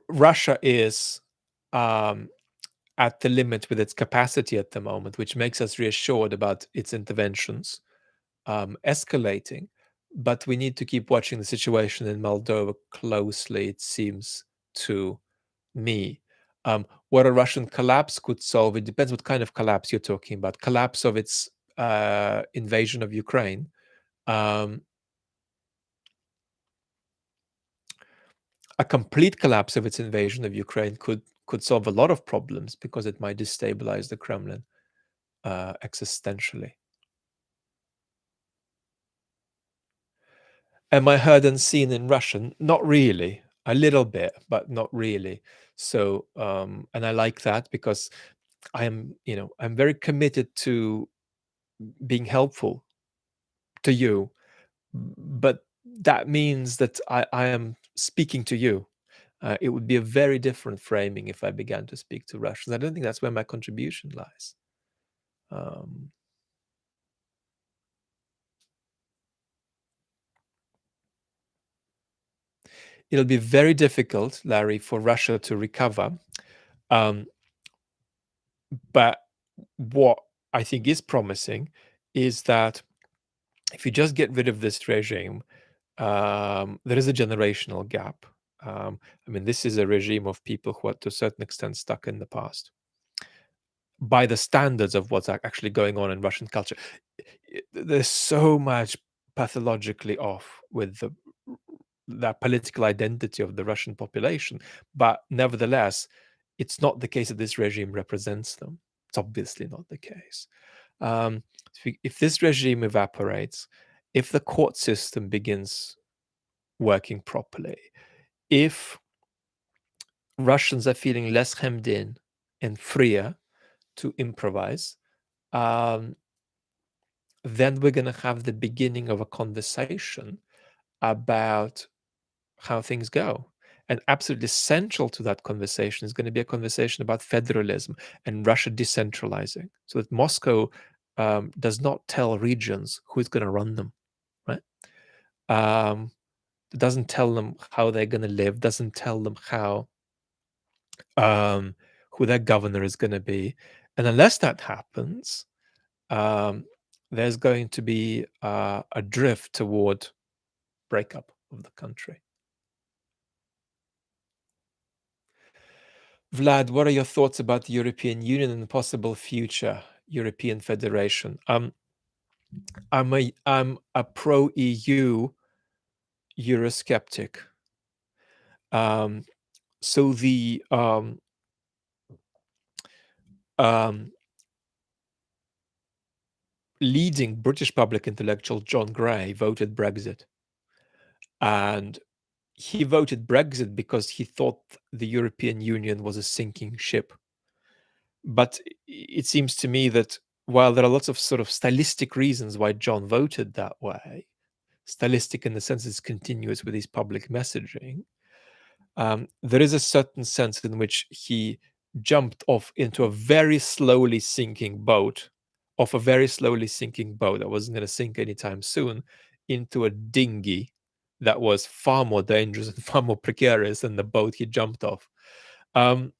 Russia is um, at the limit with its capacity at the moment, which makes us reassured about its interventions escalating. But we need to keep watching the situation in Moldova closely, it seems to me. What a Russian collapse could solve, it depends what kind of collapse you're talking about. Collapse of its invasion of Ukraine. Um, a complete collapse of its invasion of Ukraine could solve a lot of problems because it might destabilize the Kremlin existentially. Am I heard and seen in Russian? Not really. A little bit, but not really. So, and I like that because I'm very committed to being helpful to you, but that means that I am speaking to you. It would be a very different framing if I began to speak to Russians. I don't think that's where my contribution lies. Um, it'll be very difficult, Larry, for Russia to recover. Um, but what I think is promising is that if you just get rid of this regime, there is a generational gap. I mean, this is a regime of people who are to a certain extent stuck in the past by the standards of what's actually going on in Russian culture. There's so much pathologically off with that political identity of the Russian population, but nevertheless, it's not the case that this regime represents them. It's obviously not the case. Um, if this regime evaporates, if the court system begins working properly, if Russians are feeling less hemmed in and freer to improvise, um, then we're going to have the beginning of a conversation about how things go. And absolutely central to that conversation is going to be a conversation about federalism and Russia decentralizing, so that Moscow does not tell regions who is going to run them, right? Um, doesn't tell them how they're going to live, doesn't tell them how who their governor is going to be, and unless that happens, um, there's going to be a drift toward breakup of the country. Vlad, what are your thoughts about the European Union and the possible future European Federation? I'm a pro EU Eurosceptic. Um, so the um, leading British public intellectual John Gray voted Brexit, and he voted Brexit because he thought the European Union was a sinking ship. But it seems to me that while there are lots of sort of stylistic reasons why John voted that way, stylistic in the sense it's continuous with his public messaging, there is a certain sense in which he jumped off into a very slowly sinking boat, off a very slowly sinking boat that wasn't going to sink anytime soon, into a dinghy that was far more dangerous and far more precarious than the boat he jumped off. Um,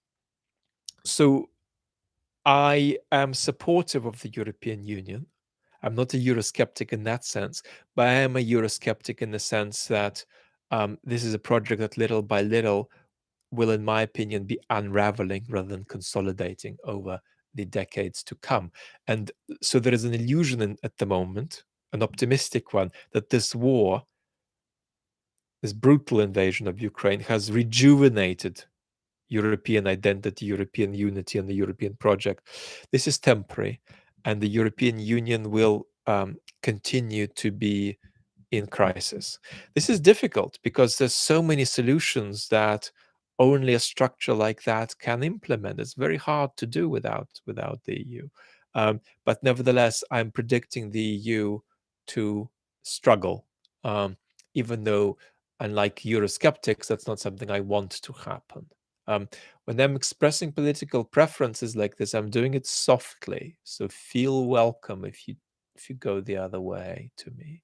so I am supportive of the European Union. I'm not a Eurosceptic in that sense, but I am a Eurosceptic in the sense that this is a project that little by little will, in my opinion, be unraveling rather than consolidating over the decades to come. And so there is an illusion at the moment, an optimistic one, that this war, this brutal invasion of Ukraine, has rejuvenated European identity, European unity, and the European project. This is temporary, and the European Union will continue to be in crisis. This is difficult because there's so many solutions that only a structure like that can implement. It's very hard to do without the EU. But nevertheless, I'm predicting the EU to struggle, even though, unlike Eurosceptics, that's not something I want to happen. When I'm expressing political preferences like this, I'm doing it softly. So feel welcome if you go the other way to me.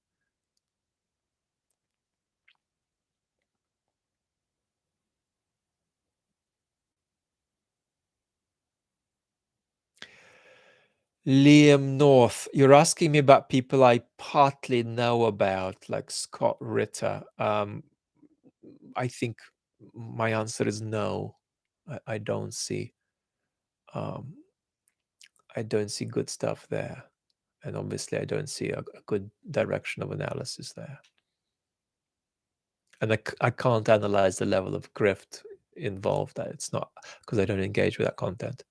Liam North, you're asking me about people I partly know about, like Scott Ritter. I think my answer is no. I don't see. Um, I don't see good stuff there, and obviously, I don't see a good direction of analysis there. And I can't analyze the level of grift involved. That it's not because I don't engage with that content.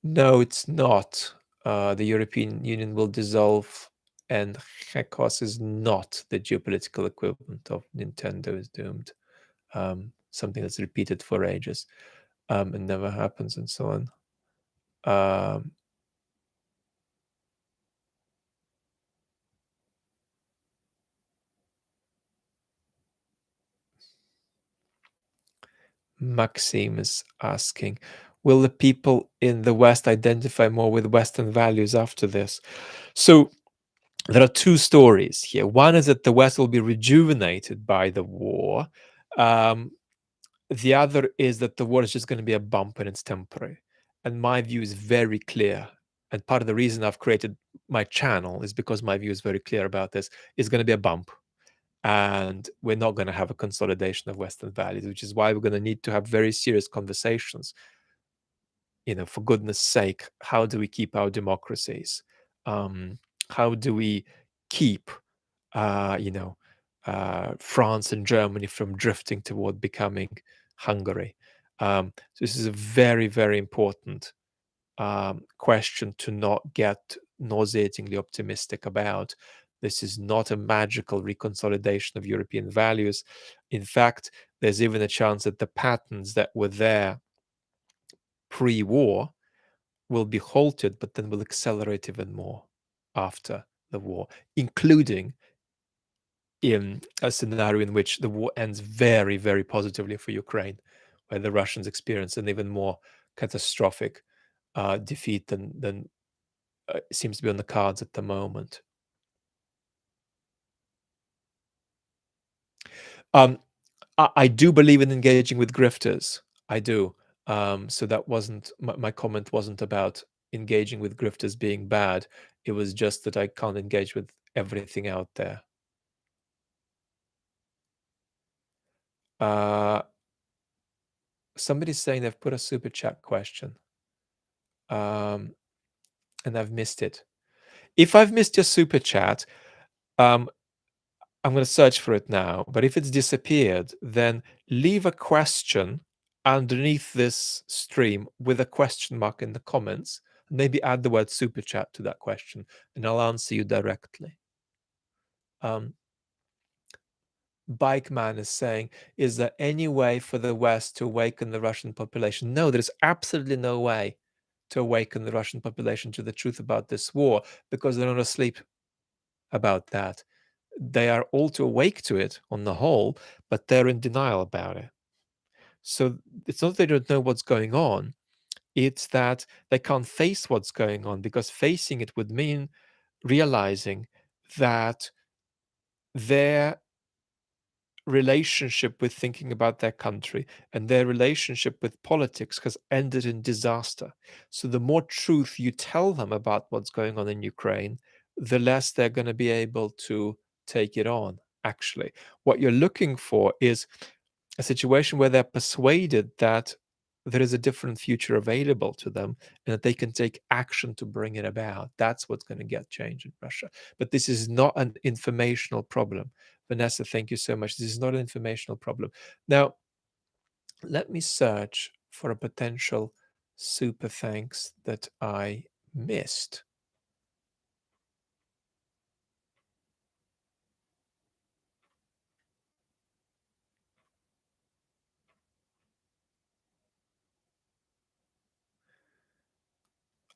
No, it's not. The European Union will dissolve, and Hekos is not the geopolitical equivalent of Nintendo is doomed. Something that's repeated for ages and never happens, and so on. Um, Maxime is asking, will the people in the West identify more with Western values after this? So there are two stories here. One is that the West will be rejuvenated by the war. Um, the other is that the war is just going to be a bump and it's temporary. And my view is very clear. And part of the reason I've created my channel is because my view is very clear about this. It's going to be a bump. And we're not going to have a consolidation of Western values, which is why we're going to need to have very serious conversations. For goodness sake, how do we keep our democracies? How do we keep, France and Germany from drifting toward becoming Hungary? So this is a very, very important question to not get nauseatingly optimistic about. This is not a magical reconsolidation of European values. In fact, there's even a chance that the patterns that were there pre-war will be halted, but then will accelerate even more after the war, including in a scenario in which the war ends very, very positively for Ukraine, where the Russians experience an even more catastrophic defeat than seems to be on the cards at the moment. I do believe in engaging with grifters. I do. So that wasn't my comment. Wasn't about engaging with grifters being bad. It was just that I can't engage with everything out there. Uh, Somebody's saying they've put a super chat question, and I've missed it. If I've missed your super chat, um, I'm going to search for it now. But if it's disappeared, then leave a question underneath this stream with a question mark in the comments. Maybe add the word super chat to that question, and I'll answer you directly. Bike Man is saying, is there any way for the West to awaken the Russian population? No, there's absolutely no way to awaken the Russian population to the truth about this war because they're not asleep about that. They are all too awake to it on the whole, but they're in denial about it. So it's not that they don't know what's going on, it's that they can't face what's going on because facing it would mean realizing that their relationship with thinking about their country and their relationship with politics has ended in disaster. So the more truth you tell them about what's going on in Ukraine, the less they're going to be able to take it on, actually. What you're looking for is a situation where they're persuaded that there is a different future available to them and that they can take action to bring it about. That's what's going to get change in Russia. But this is not an informational problem. Vanessa, thank you so much. This is not an informational problem. Now, let me search for a potential super thanks that I missed.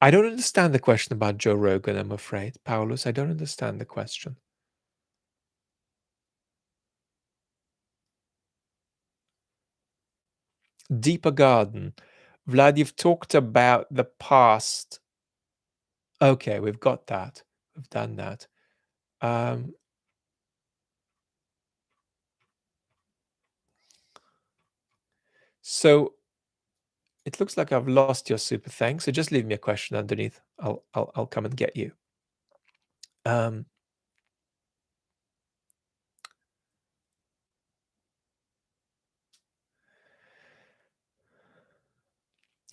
I don't understand the question about Joe Rogan, I'm afraid. Paulus, I don't understand the question. Deeper Garden. Vlad, you've talked about the past. Okay, we've got that. We've done that. Um, So it looks like I've lost your super thanks. So just leave me a question underneath. I'll come and get you. Um,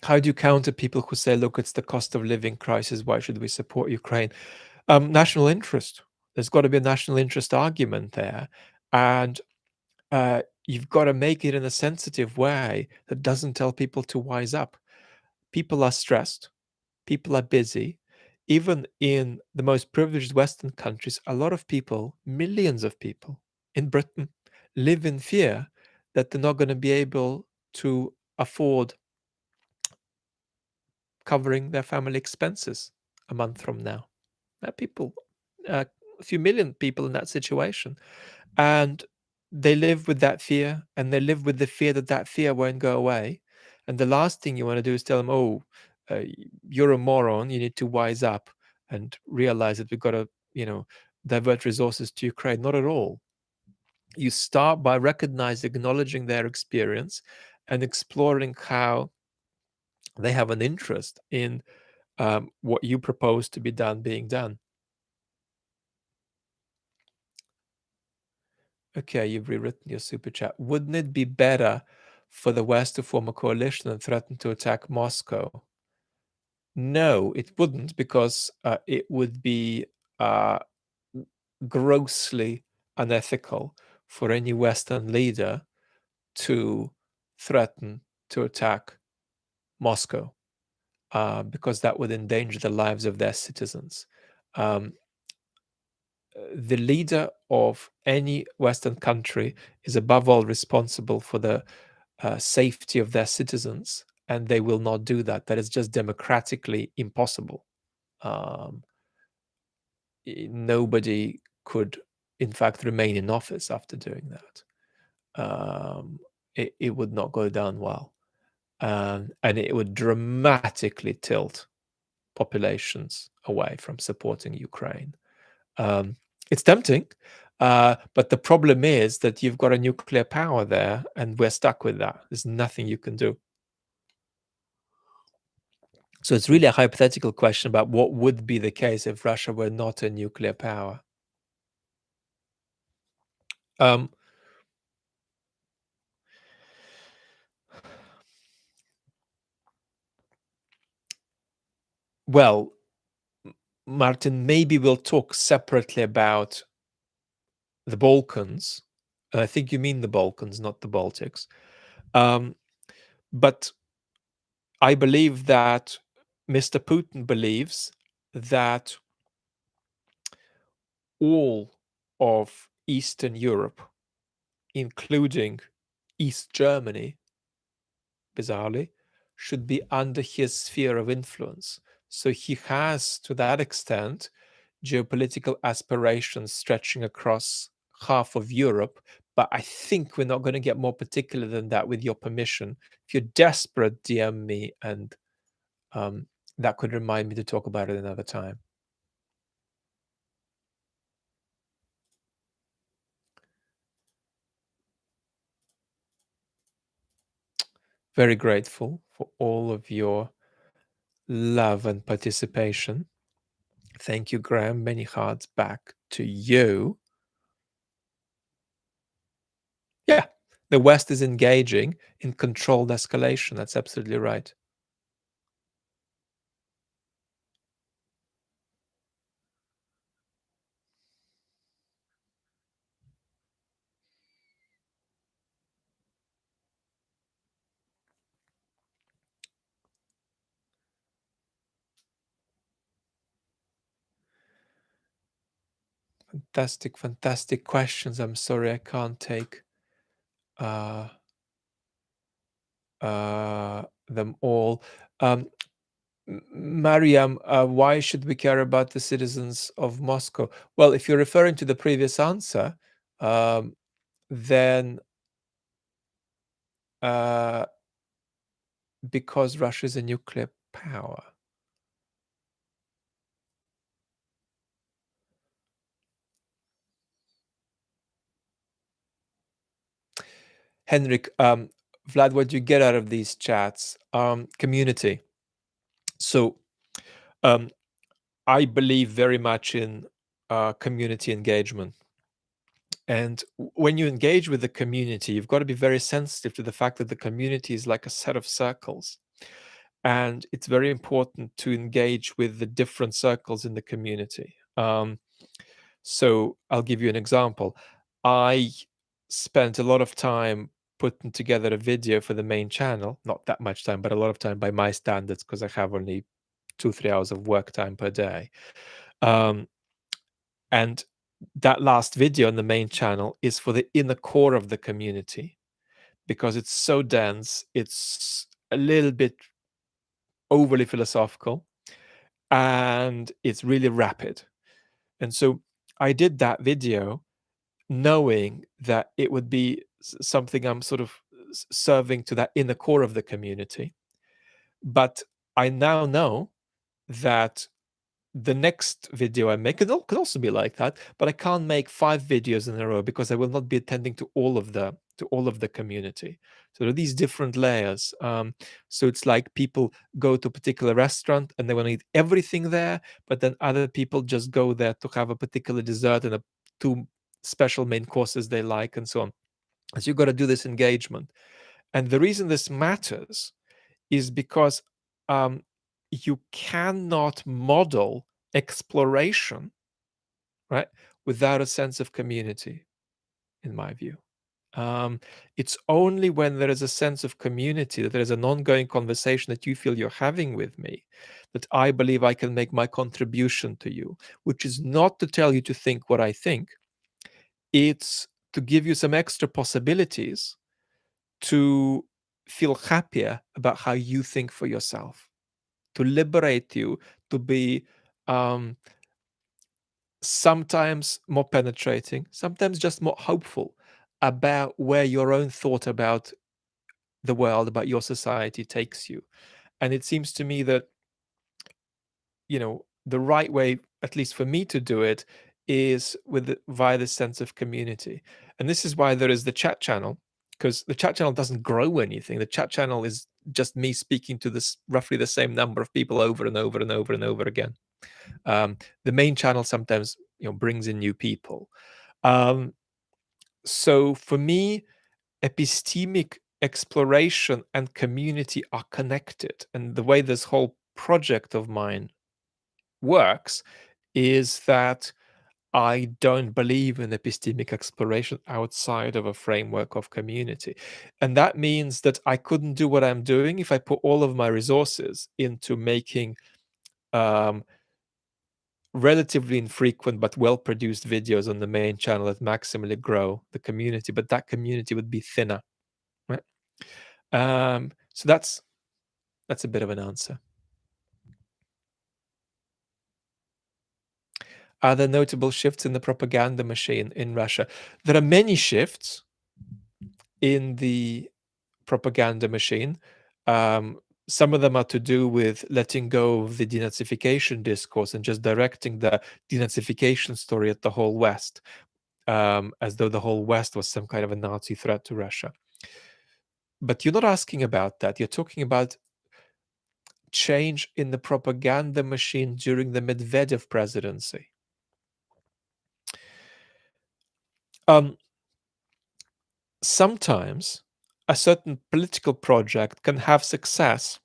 how do you counter people who say, "Look, it's the cost of living crisis. Why should we support Ukraine?" National interest. There's got to be a national interest argument there, and you've got to make it in a sensitive way that doesn't tell people to wise up. People are stressed. People are busy. Even in the most privileged Western countries, a lot of people, millions of people in Britain, live in fear that they're not going to be able to afford covering their family expenses a month from now. There are people, a few million people in that situation. And they live with that fear, and they live with the fear that that fear won't go away. And the last thing you want to do is tell them, "Oh, you're a moron. You need to wise up and realize that we've got to, divert resources to Ukraine." Not at all. You start by recognizing, acknowledging their experience, and exploring how they have an interest in what you propose to be done being done. Okay, you've rewritten your super chat. Wouldn't it be better for the West to form a coalition and threaten to attack Moscow? No, it wouldn't, because it would be uh, grossly unethical for any Western leader to threaten to attack Moscow, because that would endanger the lives of their citizens. Um, the leader of any Western country is above all responsible for the safety of their citizens, and they will not do that. That is just democratically impossible. Um, Nobody could, in fact, remain in office after doing that. It would not go down well, and it would dramatically tilt populations away from supporting Ukraine. Um, it's tempting, but the problem is that you've got a nuclear power there, and we're stuck with that. There's nothing you can do. So it's really a hypothetical question about what would be the case if Russia were not a nuclear power. Um, well, Martin, maybe we'll talk separately about the Balkans. I think you mean the Balkans, not the Baltics. Um, but I believe that Mr. Putin believes that all of Eastern Europe, including East Germany, bizarrely, should be under his sphere of influence. So he has, to that extent, geopolitical aspirations stretching across half of Europe. But I think we're not going to get more particular than that, with your permission. If you're desperate, DM me, and that could remind me to talk about it another time. Very grateful for all of your love and participation. Thank you, Graham. Many hearts back to you. Yeah, the West is engaging in controlled escalation. That's absolutely right. Fantastic, fantastic questions. I'm sorry I can't take uh, them all. Um, Mariam, why should we care about the citizens of Moscow? Well, if you're referring to the previous answer, then uh, because Russia is a nuclear power. Henrik, Vlad, what you get out of these chats? Community. So um, I believe very much in community engagement. And when you engage with the community, you've got to be very sensitive to the fact that the community is like a set of circles. And it's very important to engage with the different circles in the community. So I'll give you an example. I spent a lot of time putting together a video for the main channel, not that much time, but a lot of time by my standards, because I have only 2-3 hours of work time per day. Um, and that last video on the main channel is for the inner core of the community because it's so dense, it's a little bit overly philosophical, and it's really rapid. And so I did that video knowing that it would be something I'm sort of serving to that inner core of the community. But I now know that the next video I make could also be like that, but I can't make 5 videos in a row because I will not be attending to all of the community. So there are these different layers. So it's like people go to a particular restaurant and they want to eat everything there, but then other people just go there to have a particular dessert and 2 special main courses they like, and so on. So you've got to do this engagement. And the reason this matters is because um, you cannot model exploration, right, without a sense of community, in my view. It's only when there is a sense of community, that there is an ongoing conversation that you feel you're having with me, that I believe I can make my contribution to you, which is not to tell you to think what I think, it's to give you some extra possibilities to feel happier about how you think for yourself, to liberate you, to be um, sometimes more penetrating, sometimes just more hopeful about where your own thought about the world, about your society takes you. And it seems to me that, the right way, at least for me to do it, is via this sense of community. And this is why there is the chat channel, because the chat channel doesn't grow anything. The chat channel is just me speaking to this roughly the same number of people over and over and over and over again. The main channel sometimes brings in new people. So for me, epistemic exploration and community are connected. And the way this whole project of mine works is that I don't believe in epistemic exploration outside of a framework of community. And that means that I couldn't do what I'm doing if I put all of my resources into making um, relatively infrequent but well produced videos on the main channel that maximally grow the community, but that community would be thinner, right? So that's a bit of an answer. Are there notable shifts in the propaganda machine in Russia? There are many shifts in the propaganda machine. Some of them are to do with letting go of the denazification discourse and just directing the denazification story at the whole West, as though the whole West was some kind of a Nazi threat to Russia. But you're not asking about that. You're talking about change in the propaganda machine during the Medvedev presidency. Sometimes a certain political project can have success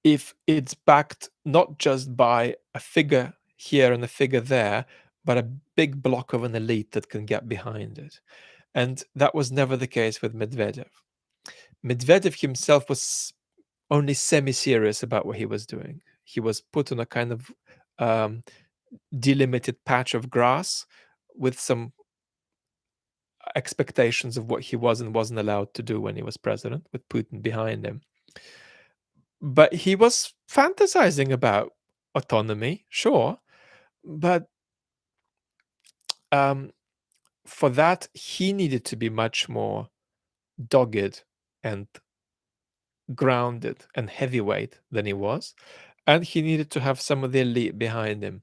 if it's backed not just by a figure here and a figure there, but a big block of an elite that can get behind it. And that was never the case with Medvedev. Medvedev himself was only semi-serious about what he was doing. He was put on a kind of delimited patch of grass with some expectations of what he was and wasn't allowed to do when he was president, with Putin behind him. But he was fantasizing about autonomy, sure, but for that he needed to be much more dogged and grounded and heavyweight than he was, and he needed to have some of the elite behind him.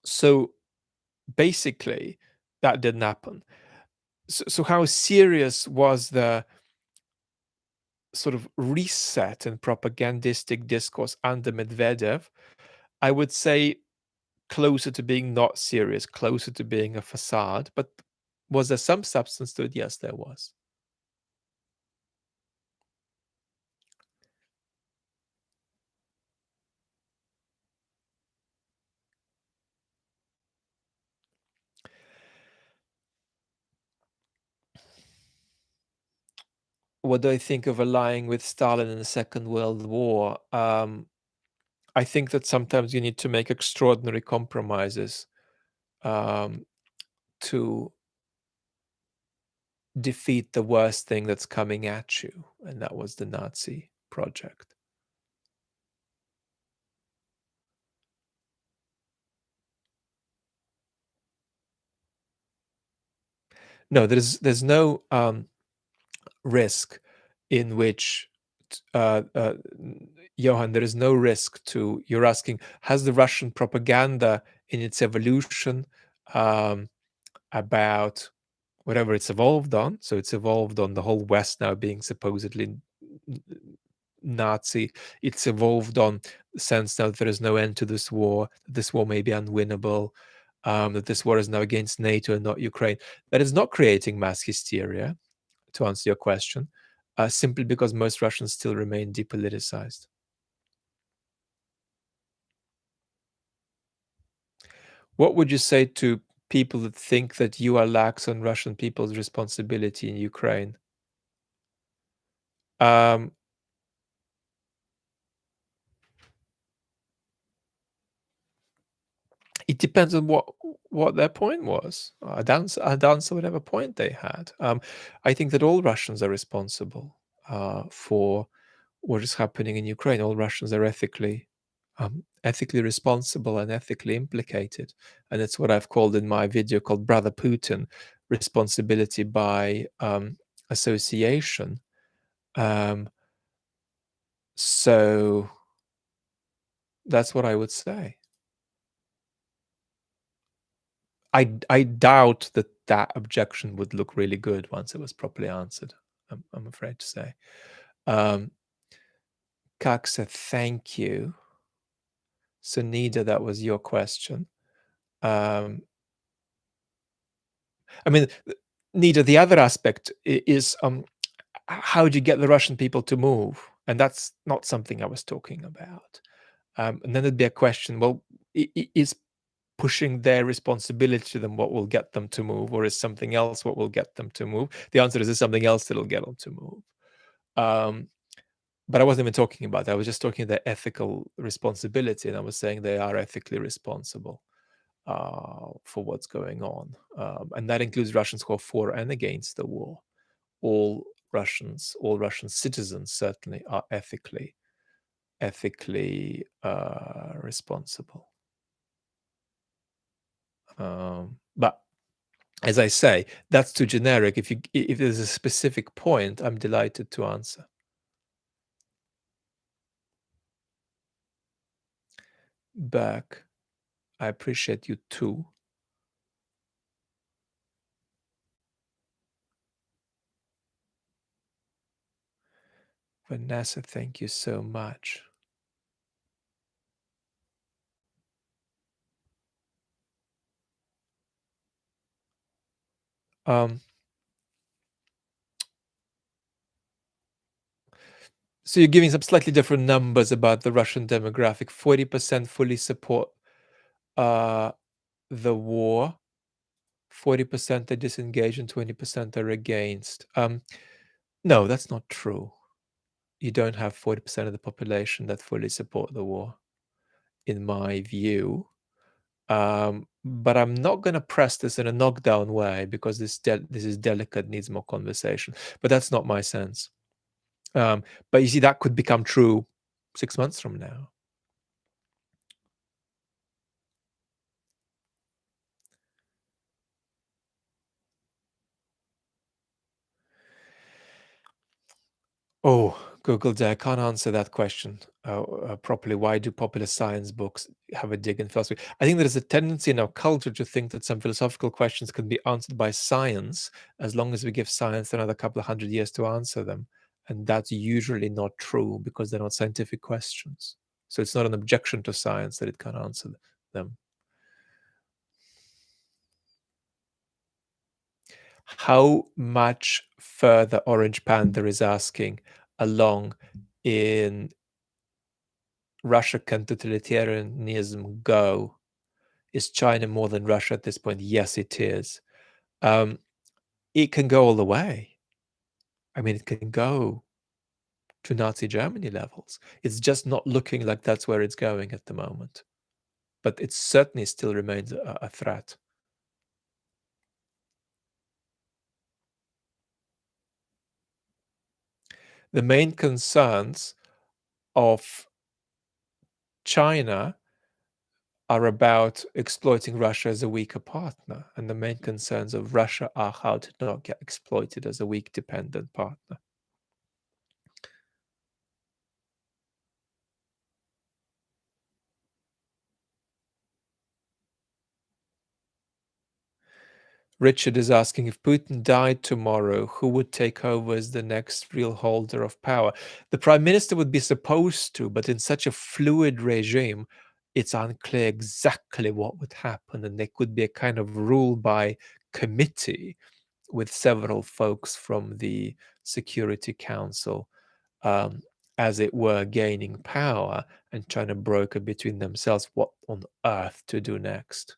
So basically, that didn't happen. So how serious was the sort of reset in propagandistic discourse under Medvedev? I would say closer to being not serious, closer to being a facade. But was there some substance to it? Yes, there was. What do I think of allying with Stalin in the Second World War? I think that sometimes you need to make extraordinary compromises um, to defeat the worst thing that's coming at you, and that was the Nazi project. No, there's no risk in which Johan, there is no risk to, you're asking, has the Russian propaganda in its evolution um, about whatever it's evolved on? So it's evolved on the whole West now being supposedly Nazi. It's evolved on the sense now that there is no end to this war, that this war may be unwinnable, that this war is now against NATO and not Ukraine. That is not creating mass hysteria, to answer your question, simply because most Russians still remain depoliticized. What would you say to people that think that you are lax on Russian people's responsibility in Ukraine? Um, it depends on what their point was. I'd answer whatever point they had. I think that all Russians are responsible for what is happening in Ukraine. All Russians are ethically responsible and ethically implicated, and it's what I've called in my video called "Brother Putin: Responsibility by Association." Um, so that's what I would say. I doubt that that objection would look really good once it was properly answered. I'm afraid to say. Um, Kak said, "Thank you." So Nida, that was your question. Um, I mean, Nida, the other aspect is how do you get the Russian people to move? And that's not something I was talking about. And then there'd be a question: well, is pushing their responsibility to them what will get them to move, or is something else what will get them to move? The answer is there's something else that'll get them to move. Um, but I wasn't even talking about that. I was just talking about ethical responsibility, and I was saying they are ethically responsible for what's going on, and that includes Russians who are for and against the war. All Russian citizens certainly are ethically responsible. But as I say, that's too generic. If there's a specific point, I'm delighted to answer. Back, I appreciate you too. Vanessa, thank you so much. Um, so you're giving some slightly different numbers about the Russian demographic. 40% fully support uh, the war. 40% are disengaged and 20% are against. No, that's not true. You don't have 40% of the population that fully support the war, in my view. But I'm not going to press this in a knockdown way because this is delicate, needs more conversation. But that's not my sense. But you see, that could become true 6 months from now. Oh Google, I can't answer that question properly. Why do popular science books have a dig in philosophy? I think there is a tendency in our culture to think that some philosophical questions can be answered by science as long as we give science another couple of hundred years to answer them. And that's usually not true because they're not scientific questions. So it's not an objection to science that it can't answer them. How much further Orange Panther is asking along in Russia can totalitarianism go? Is China more than Russia at this point? Yes, it is. It can go all the way. I mean, it can go to Nazi Germany levels. It's just not looking like that's where it's going at the moment. But it certainly still remains a threat. The main concerns of China are about exploiting Russia as a weaker partner. And the main concerns of Russia are how to not get exploited as a weak, dependent partner. Richard is asking if Putin died tomorrow, who would take over as the next real holder of power? The prime minister would be supposed to, but in such a fluid regime, it's unclear exactly what would happen. And there could be a kind of rule by committee with several folks from the Security Council, as it were, gaining power and trying to broker between themselves what on earth to do next.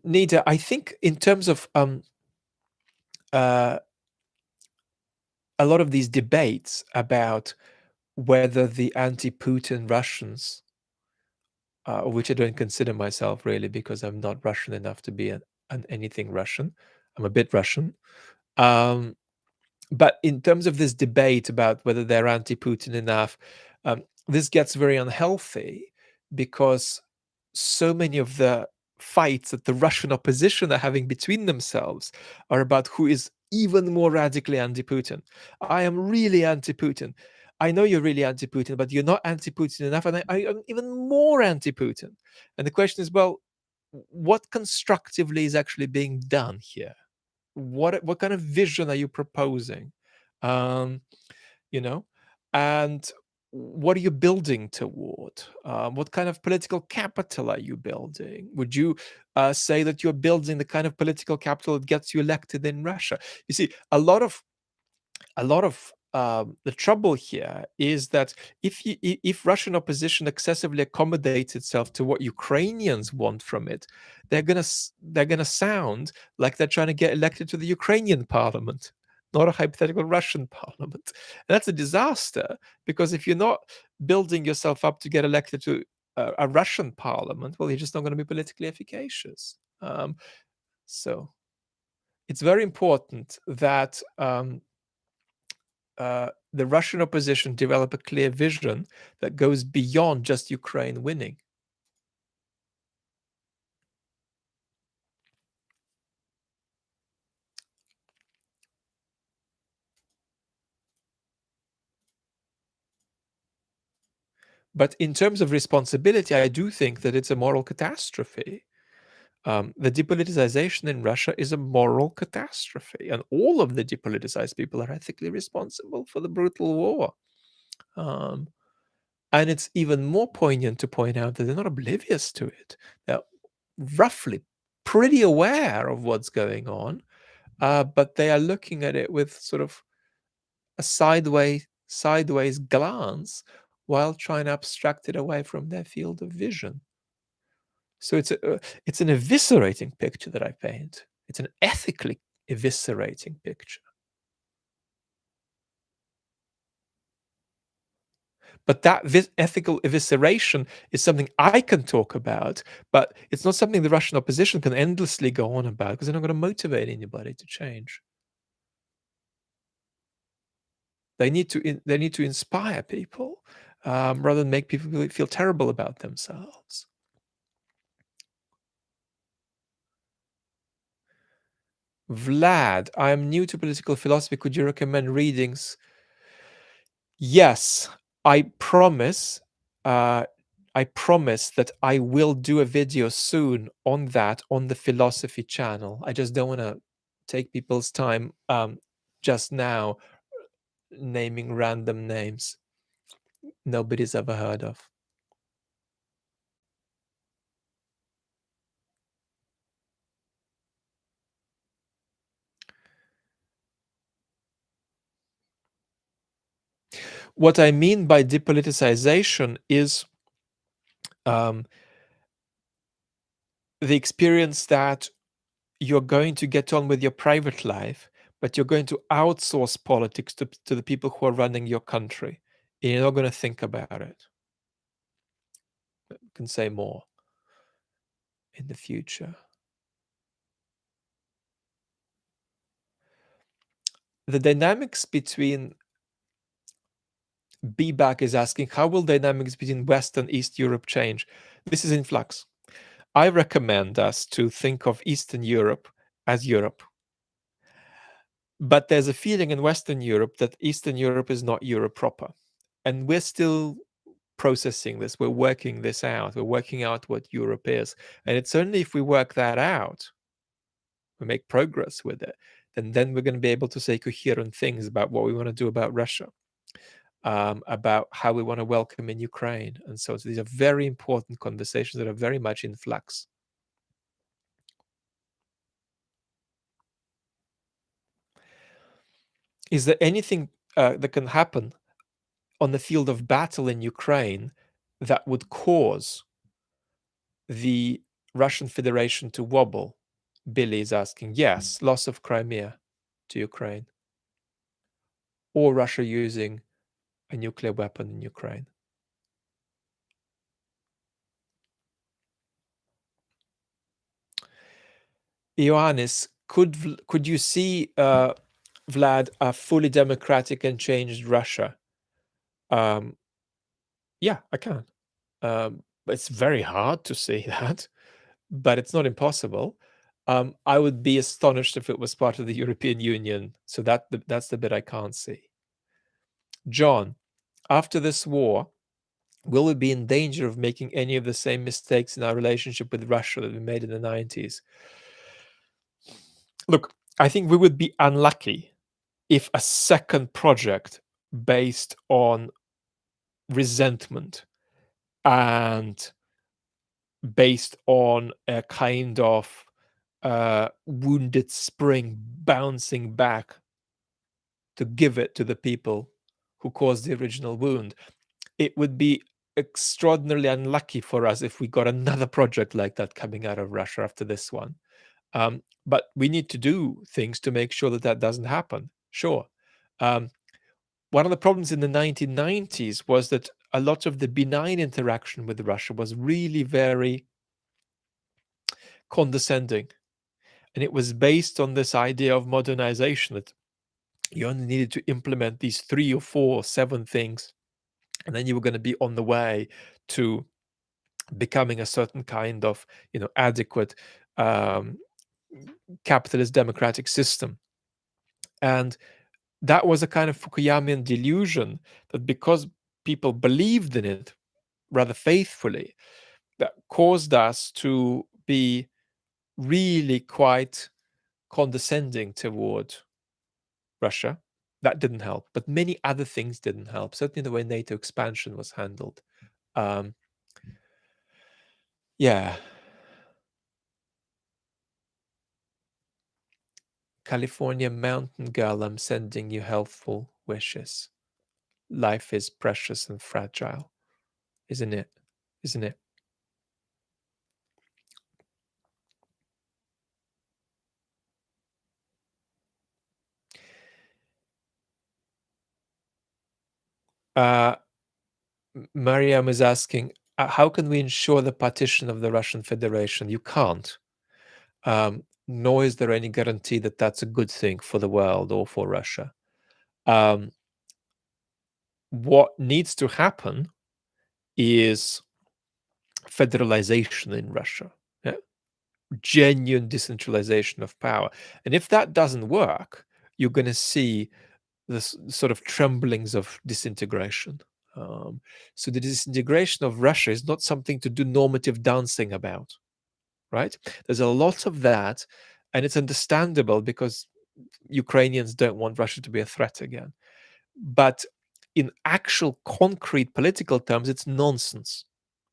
Nita, I think in terms of uh, a lot of these debates about whether the anti-Putin Russians, which I don't consider myself really because I'm not Russian enough to be an anything Russian. I'm a bit Russian. Um, but in terms of this debate about whether they're anti-Putin enough, this gets very unhealthy because so many of the fights that the Russian opposition are having between themselves are about who is even more radically anti-Putin. I am really anti-Putin. I know you're really anti-Putin, but you're not anti-Putin enough, and I am even more anti-Putin. And the question is, well, what constructively is actually being done here? What kind of vision are you proposing? Um, you know, and what are you building toward? What kind of political capital are you building? Would you say that you're building the kind of political capital that gets you elected in Russia? You see, a lot of the trouble here is that if Russian opposition excessively accommodates itself to what Ukrainians want from it, they're gonna sound like they're trying to get elected to the Ukrainian parliament, not a hypothetical Russian parliament. And that's a disaster because if you're not building yourself up to get elected to a Russian parliament, well, you're just not going to be politically efficacious. So it's very important that the Russian opposition develop a clear vision that goes beyond just Ukraine winning. But in terms of responsibility, I do think that it's a moral catastrophe. The depoliticization in Russia is a moral catastrophe, and all of the depoliticized people are ethically responsible for the brutal war. Um, and it's even more poignant to point out that they're not oblivious to it. They're roughly pretty aware of what's going on, but they are looking at it with sort of a sideways glance while trying to abstract it away from their field of vision. So it's an eviscerating picture that I paint. It's an ethically eviscerating picture. But that ethical evisceration is something I can talk about, but it's not something the Russian opposition can endlessly go on about because they're not going to motivate anybody to change. They need to inspire people. rather than make people feel terrible about themselves. Vlad, I am new to political philosophy. Could you recommend readings? Yes, I promise. Uh, I promise that I will do a video soon on that on the philosophy channel. I just don't want to take people's time just now naming random names nobody's ever heard of. What I mean by depoliticization is um, the experience that you're going to get on with your private life, but you're going to outsource politics to the people who are running your country. And you're not going to think about it. I can say more in the future. The dynamics between BBAC is asking, how will dynamics between West and East Europe change? This is in flux. I recommend us to think of Eastern Europe as Europe. But there's a feeling in Western Europe that Eastern Europe is not Europe proper. And we're still processing this. We're working this out. We're working out what Europe is. And it's only if we work that out, we make progress with it, then we're going to be able to say coherent things about what we want to do about Russia, about how we want to welcome in Ukraine. And so these are very important conversations that are very much in flux. Is there anything that can happen on the field of battle in Ukraine that would cause the Russian Federation to wobble? Billy is asking. Yes, loss of Crimea to Ukraine, or Russia using a nuclear weapon in Ukraine. Ioannis, could you see Vlad a fully democratic and changed Russia? Um, yeah, I can. It's very hard to see that, but it's not impossible. I would be astonished if it was part of the European Union. So that's the bit I can't see. John, after this war, will we be in danger of making any of the same mistakes in our relationship with Russia that we made in the 90s? Look, I think we would be unlucky if a second project based on resentment and based on a kind of wounded spring bouncing back to give it to the people who caused the original wound. It would be extraordinarily unlucky for us if we got another project like that coming out of Russia after this one. But we need to do things to make sure that that doesn't happen. Sure. Um, One of the problems in the 1990s was that a lot of the benign interaction with Russia was really very condescending. And it was based on this idea of modernization that you only needed to implement these 3 or 4 or 7 things, and then you were going to be on the way to becoming a certain kind of, adequate um, capitalist democratic system. And that was a kind of Fukuyamian delusion that because people believed in it rather faithfully, that caused us to be really quite condescending toward Russia. That didn't help, but many other things didn't help. Certainly, the way NATO expansion was handled. Um, yeah, California mountain girl, I'm sending you healthful wishes. Life is precious and fragile, isn't it? Isn't it? Uh, Mariam is asking, how can we ensure the partition of the Russian Federation? You can't. Nor is there any guarantee that that's a good thing for the world or for Russia. Um, what needs to happen is federalization in Russia. Yeah? Genuine decentralization of power. And if that doesn't work, you're going to see this sort of tremblings of disintegration. Um, so the disintegration of Russia is not something to do normative dancing about, right? There's a lot of that, and it's understandable because Ukrainians don't want Russia to be a threat again. But in actual concrete political terms, it's nonsense.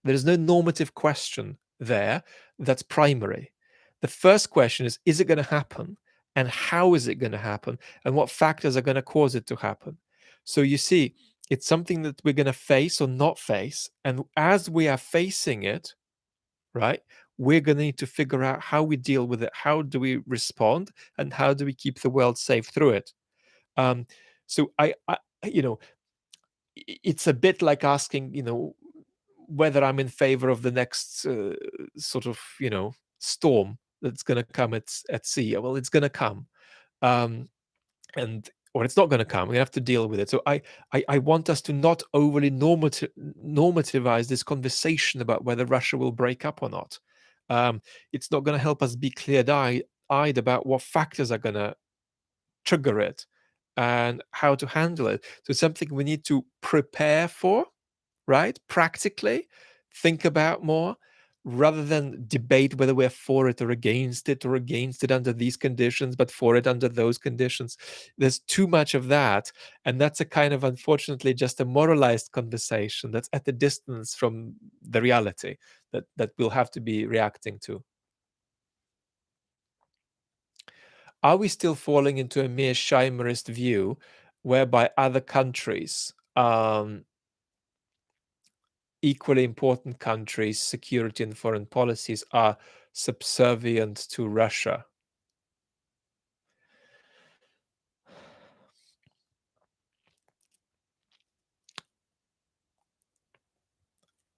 There is no normative question there that's primary. The first question is it going to happen? And how is it going to happen? And what factors are going to cause it to happen? So you see, it's something that we're going to face or not face. And as we are facing it, right, we're going to need to figure out how we deal with it. How do we respond? And how do we keep the world safe through it? Um, so you know, it's a bit like asking, whether I'm in favor of the next sort of, storm that's going to come at sea. Well, it's going to come, um, and or it's not going to come. We have to deal with it. So I want us to not overly normativize this conversation about whether Russia will break up or not. It's not going to help us be clear-eyed about what factors are going to trigger it and how to handle it. So it's something we need to prepare for, right? Practically think about more rather than debate whether we're for it or against it under these conditions, but for it under those conditions. There's too much of that. And that's a kind of, unfortunately, just a moralized conversation that's at a distance from the reality that we'll have to be reacting to. Are we still falling into a mere chimerist view whereby other countries, equally important countries, security and foreign policies, are subservient to Russia?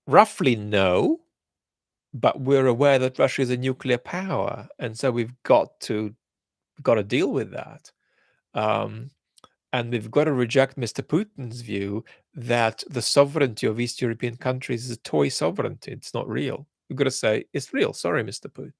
Roughly, no, but we're aware that Russia is a nuclear power, and so we've got to deal with that. Um, and we've got to reject Mr. Putin's view that the sovereignty of East European countries is a toy sovereignty. It's not real. We've got to say it's real. Sorry, Mr. Putin.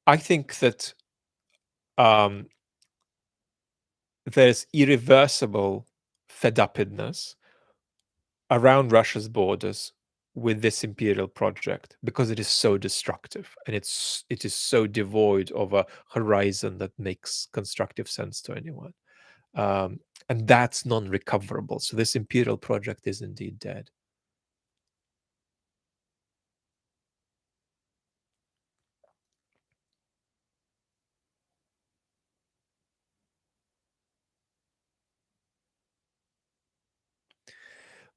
I think that um, there's irreversible fed upness around Russia's borders with this imperial project because it is so destructive and it is so devoid of a horizon that makes constructive sense to anyone. Um, and that's non-recoverable. So this imperial project is indeed dead.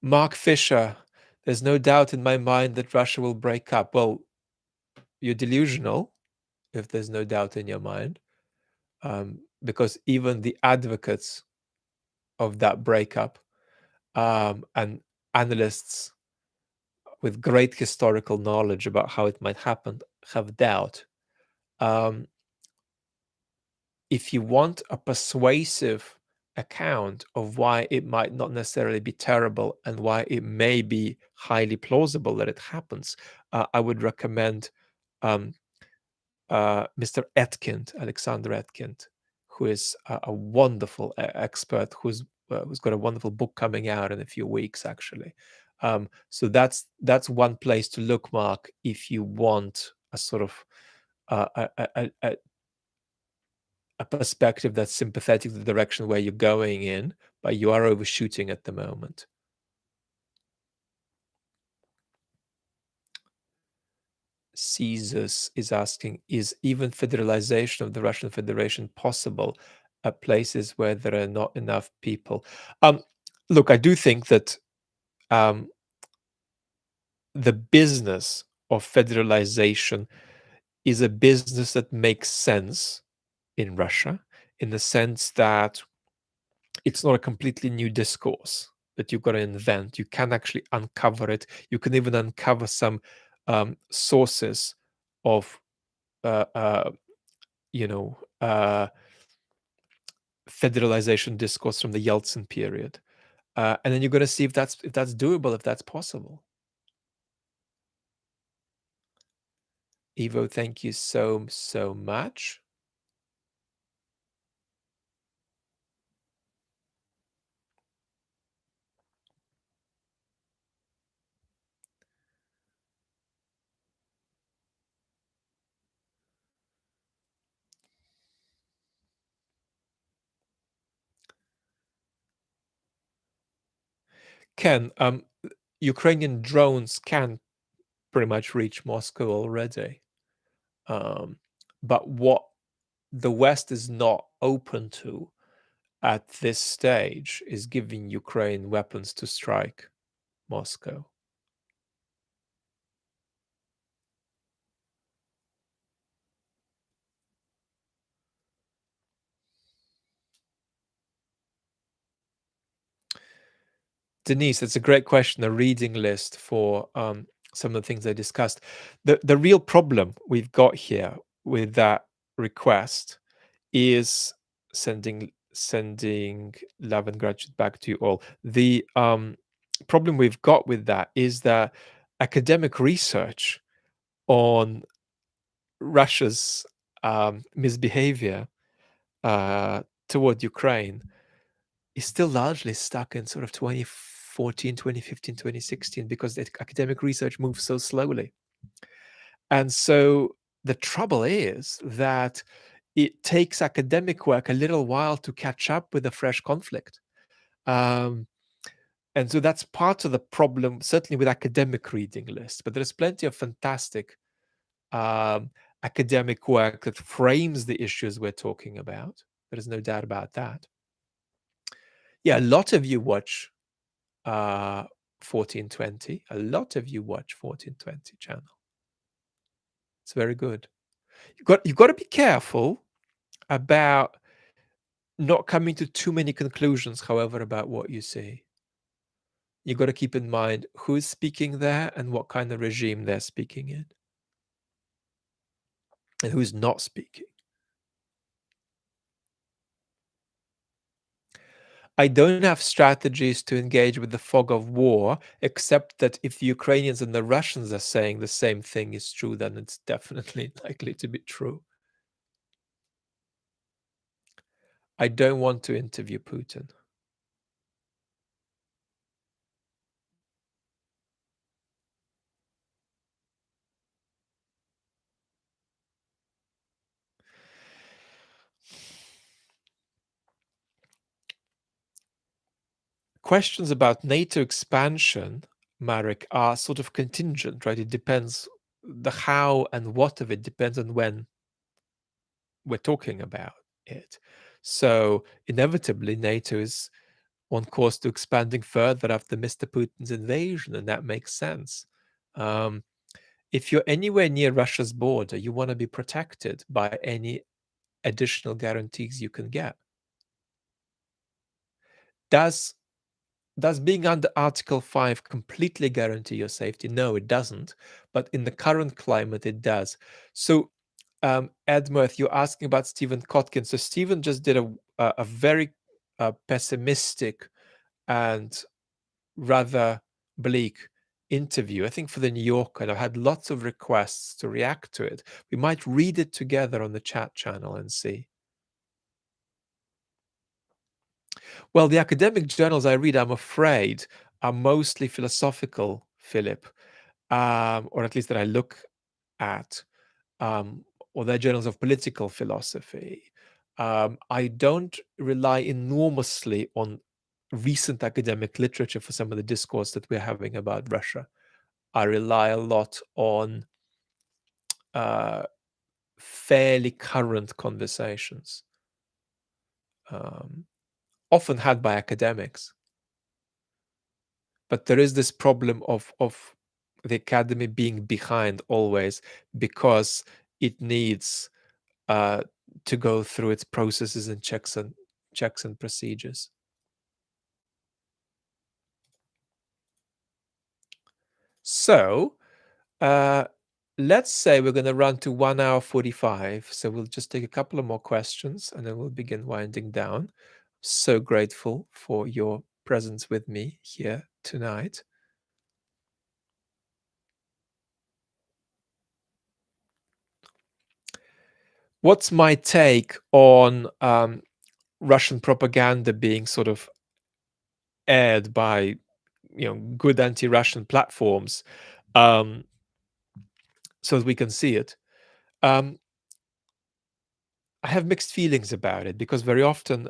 Mark Fisher, there's no doubt in my mind that Russia will break up. Well, you're delusional if there's no doubt in your mind, because even the advocates of that breakup, and analysts with great historical knowledge about how it might happen have doubt. Um, if you want a persuasive account of why it might not necessarily be terrible and why it may be highly plausible that it happens, I would recommend um, Mr. Etkind, Alexander Etkind, who is a wonderful expert who's got a wonderful book coming out in a few weeks, actually. So that's one place to look, Mark, if you want a sort of uh, a perspective that's sympathetic to the direction where you're going in, but you are overshooting at the moment. Caesars is asking, is even federalization of the Russian Federation possible at places where there are not enough people? Look, I do think that um, the business of federalization is a business that makes sense in Russia, in the sense that It's not a completely new discourse that you've got to invent. You can actually uncover it. You can even uncover some sources of, uh, uh, you know, federalization discourse from the Yeltsin period, and then you're going to see if that's doable, if that's possible. Evo, thank you so much. Ken, Ukrainian drones can pretty much reach Moscow already. Um, but what the West is not open to at this stage is giving Ukraine weapons to strike Moscow. Denise, that's a great question. A reading list for some of the things I discussed. The real problem we've got here with that request is sending love and gratitude back to you all. The problem we've got with that is that academic research on Russia's misbehavior toward Ukraine is still largely stuck in sort of 2014, 2015, 2016 because the academic research moves so slowly. And so the trouble is that it takes academic work a little while to catch up with a fresh conflict. Um, and so that's part of the problem, certainly with academic reading lists. But there's plenty of fantastic um, academic work that frames the issues we're talking about. There is no doubt about that. Yeah, a lot of you watch 1420. A lot of you watch 1420 channel. It's very good. You've got to be careful about not coming to too many conclusions, however, about what you see. You've got to keep in mind who's speaking there and what kind of regime they're speaking in, and who's not speaking. I don't have strategies to engage with the fog of war, except that if the Ukrainians and the Russians are saying the same thing is true, then it's definitely likely to be true. I don't want to interview Putin. Questions about NATO expansion, Marek, are sort of contingent, right? It depends, the how and what of it depends on when we're talking about it. So inevitably, NATO is on course to expanding further after Mr. Putin's invasion, and that makes sense. Um, if you're anywhere near Russia's border, you want to be protected by any additional guarantees you can get. Does Does being under Article 5 completely guarantee your safety? No, it doesn't. But in the current climate, it does. So, Edmund, you're asking about Stephen Kotkin. So, Stephen just did a very pessimistic and rather bleak interview, I think, for the New Yorker. And I've had lots of requests to react to it. We might read it together on the chat channel and see. Well, the academic journals I read, I'm afraid, are mostly philosophical, Philip, or at least that I look at, or they're journals of political philosophy. I don't rely enormously on recent academic literature for some of the discourse that we're having about Russia. I rely a lot on uh, fairly current conversations, um, often had by academics. But there is this problem of the academy being behind always because it needs uh, to go through its processes and checks and procedures. So, uh, let's say we're going to run to 1 hour 45. So we'll just take a couple of more questions and then we'll begin winding down. So grateful for your presence with me here tonight. What's my take on Russian propaganda being sort of aired by good anti-Russian platforms, um, so that we can see it? Um, I have mixed feelings about it because very often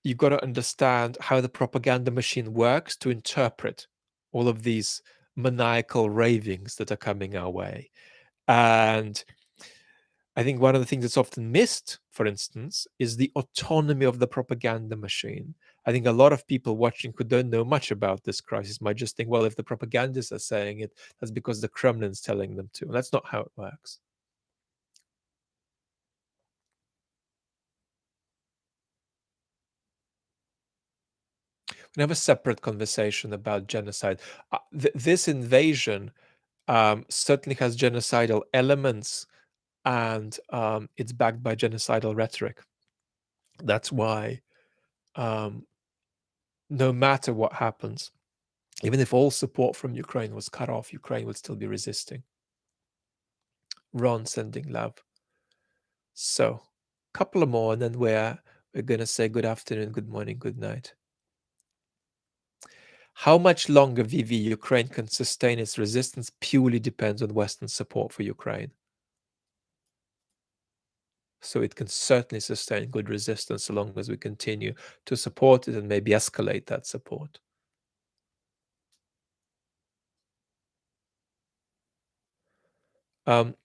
you've got to understand how the propaganda machine works to interpret all of these maniacal ravings that are coming our way. And I think one of the things that's often missed, for instance, is the autonomy of the propaganda machine. I think a lot of people watching who don't know much about this crisis might just think, well, if the propagandists are saying it, that's because the Kremlin's telling them to. And that's not how it works. We have a separate conversation about genocide. This invasion certainly has genocidal elements, and it's backed by genocidal rhetoric. That's why, um, no matter what happens, even if all support from Ukraine was cut off, Ukraine would still be resisting. Ron sending love. So, couple of more, and then we're gonna say good afternoon, good morning, good night. How much longer VV Ukraine can sustain its resistance purely depends on Western support for Ukraine. So it can certainly sustain good resistance so long as we continue to support it and maybe escalate that support. Um,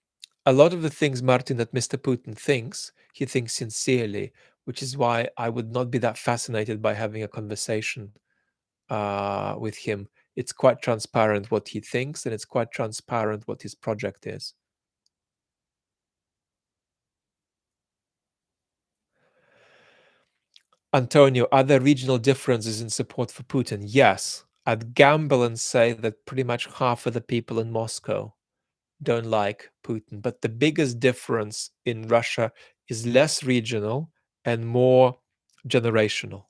a lot of the things, Martin, that Mr. Putin thinks, he thinks sincerely, which is why I would not be that fascinated by having a conversation with him. It's quite transparent what he thinks, and it's quite transparent what his project is. Antonio, are there regional differences in support for Putin? Yes. I'd gamble and say that pretty much half of the people in Moscow don't like Putin. But the biggest difference in Russia is less regional and more generational.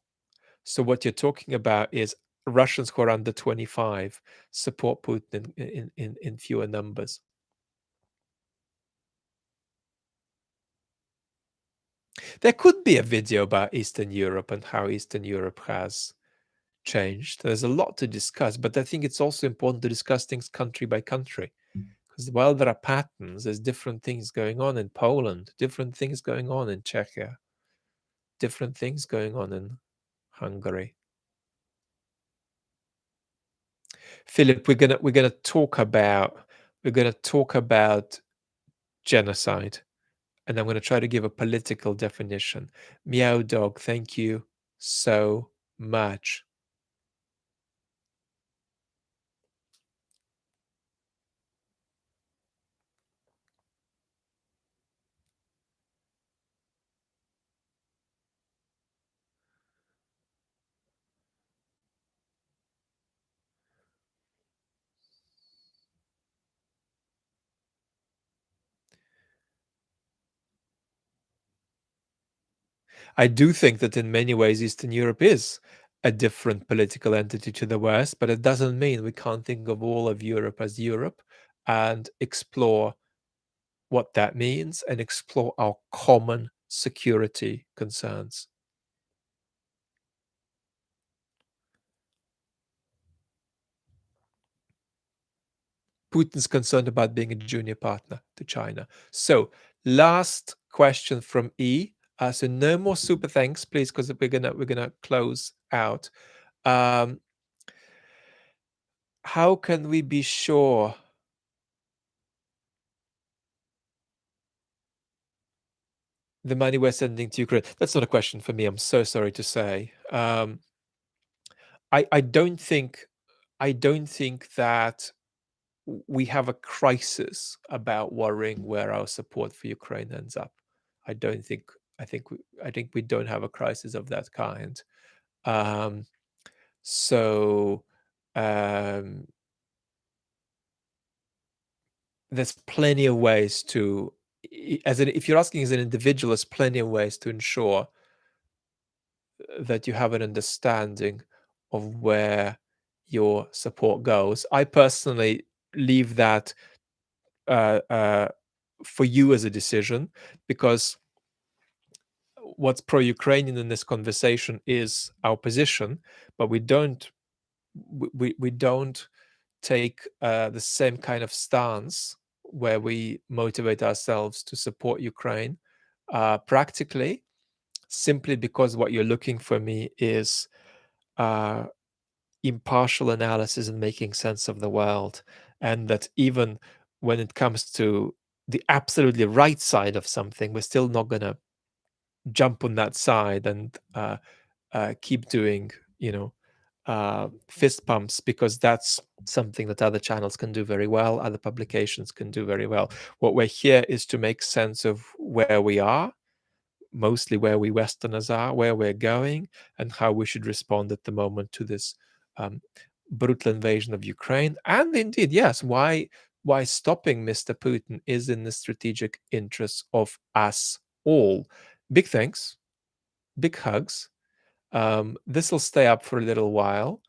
So what you're talking about is Russians who are under 25 support Putin in fewer numbers. There could be a video about Eastern Europe and how Eastern Europe has changed. There's a lot to discuss, but I think it's also important to discuss things country by country. Because while there are patterns, there's different things going on in Poland, different things going on in Czechia, different things going on in Hungary. Philip, we're gonna talk about genocide, and I'm gonna try to give a political definition. Meow dog, thank you so much. I do think that in many ways Eastern Europe is a different political entity to the West, but it doesn't mean we can't think of all of Europe as Europe and explore what that means and explore our common security concerns. Putin's concerned about being a junior partner to China. So, last question from E. So no more super thanks, please, because we're gonna close out. Um, how can we be sure the money we're sending to Ukraine? That's not a question for me. I'm so sorry to say. I don't think that we have a crisis about worrying where our support for Ukraine ends up. I don't think. I think we don't have a crisis of that kind. Um, so um, there's plenty of ways to, if you're asking as an individual, there's plenty of ways to ensure that you have an understanding of where your support goes. I personally leave that uh, uh, for you as a decision, because what's pro-Ukrainian in this conversation is our position, but we don't take the same kind of stance where we motivate ourselves to support Ukraine practically, simply because what you're looking for me is uh, impartial analysis and making sense of the world. And that even when it comes to the absolutely right side of something, we're still not going to jump on that side and keep doing, fist pumps, because that's something that other channels can do very well, other publications can do very well. What we're here is to make sense of where we are, mostly where we Westerners are, where we're going, and how we should respond at the moment to this um, brutal invasion of Ukraine. And indeed, yes, why stopping Mr. Putin is in the strategic interests of us all. Big thanks, big hugs. This will stay up for a little while.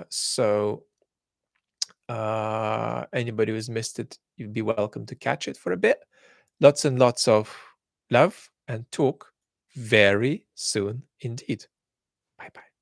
So anybody who's missed it, you'd be welcome to catch it for a bit. Lots and lots of love and talk very soon indeed. Bye bye.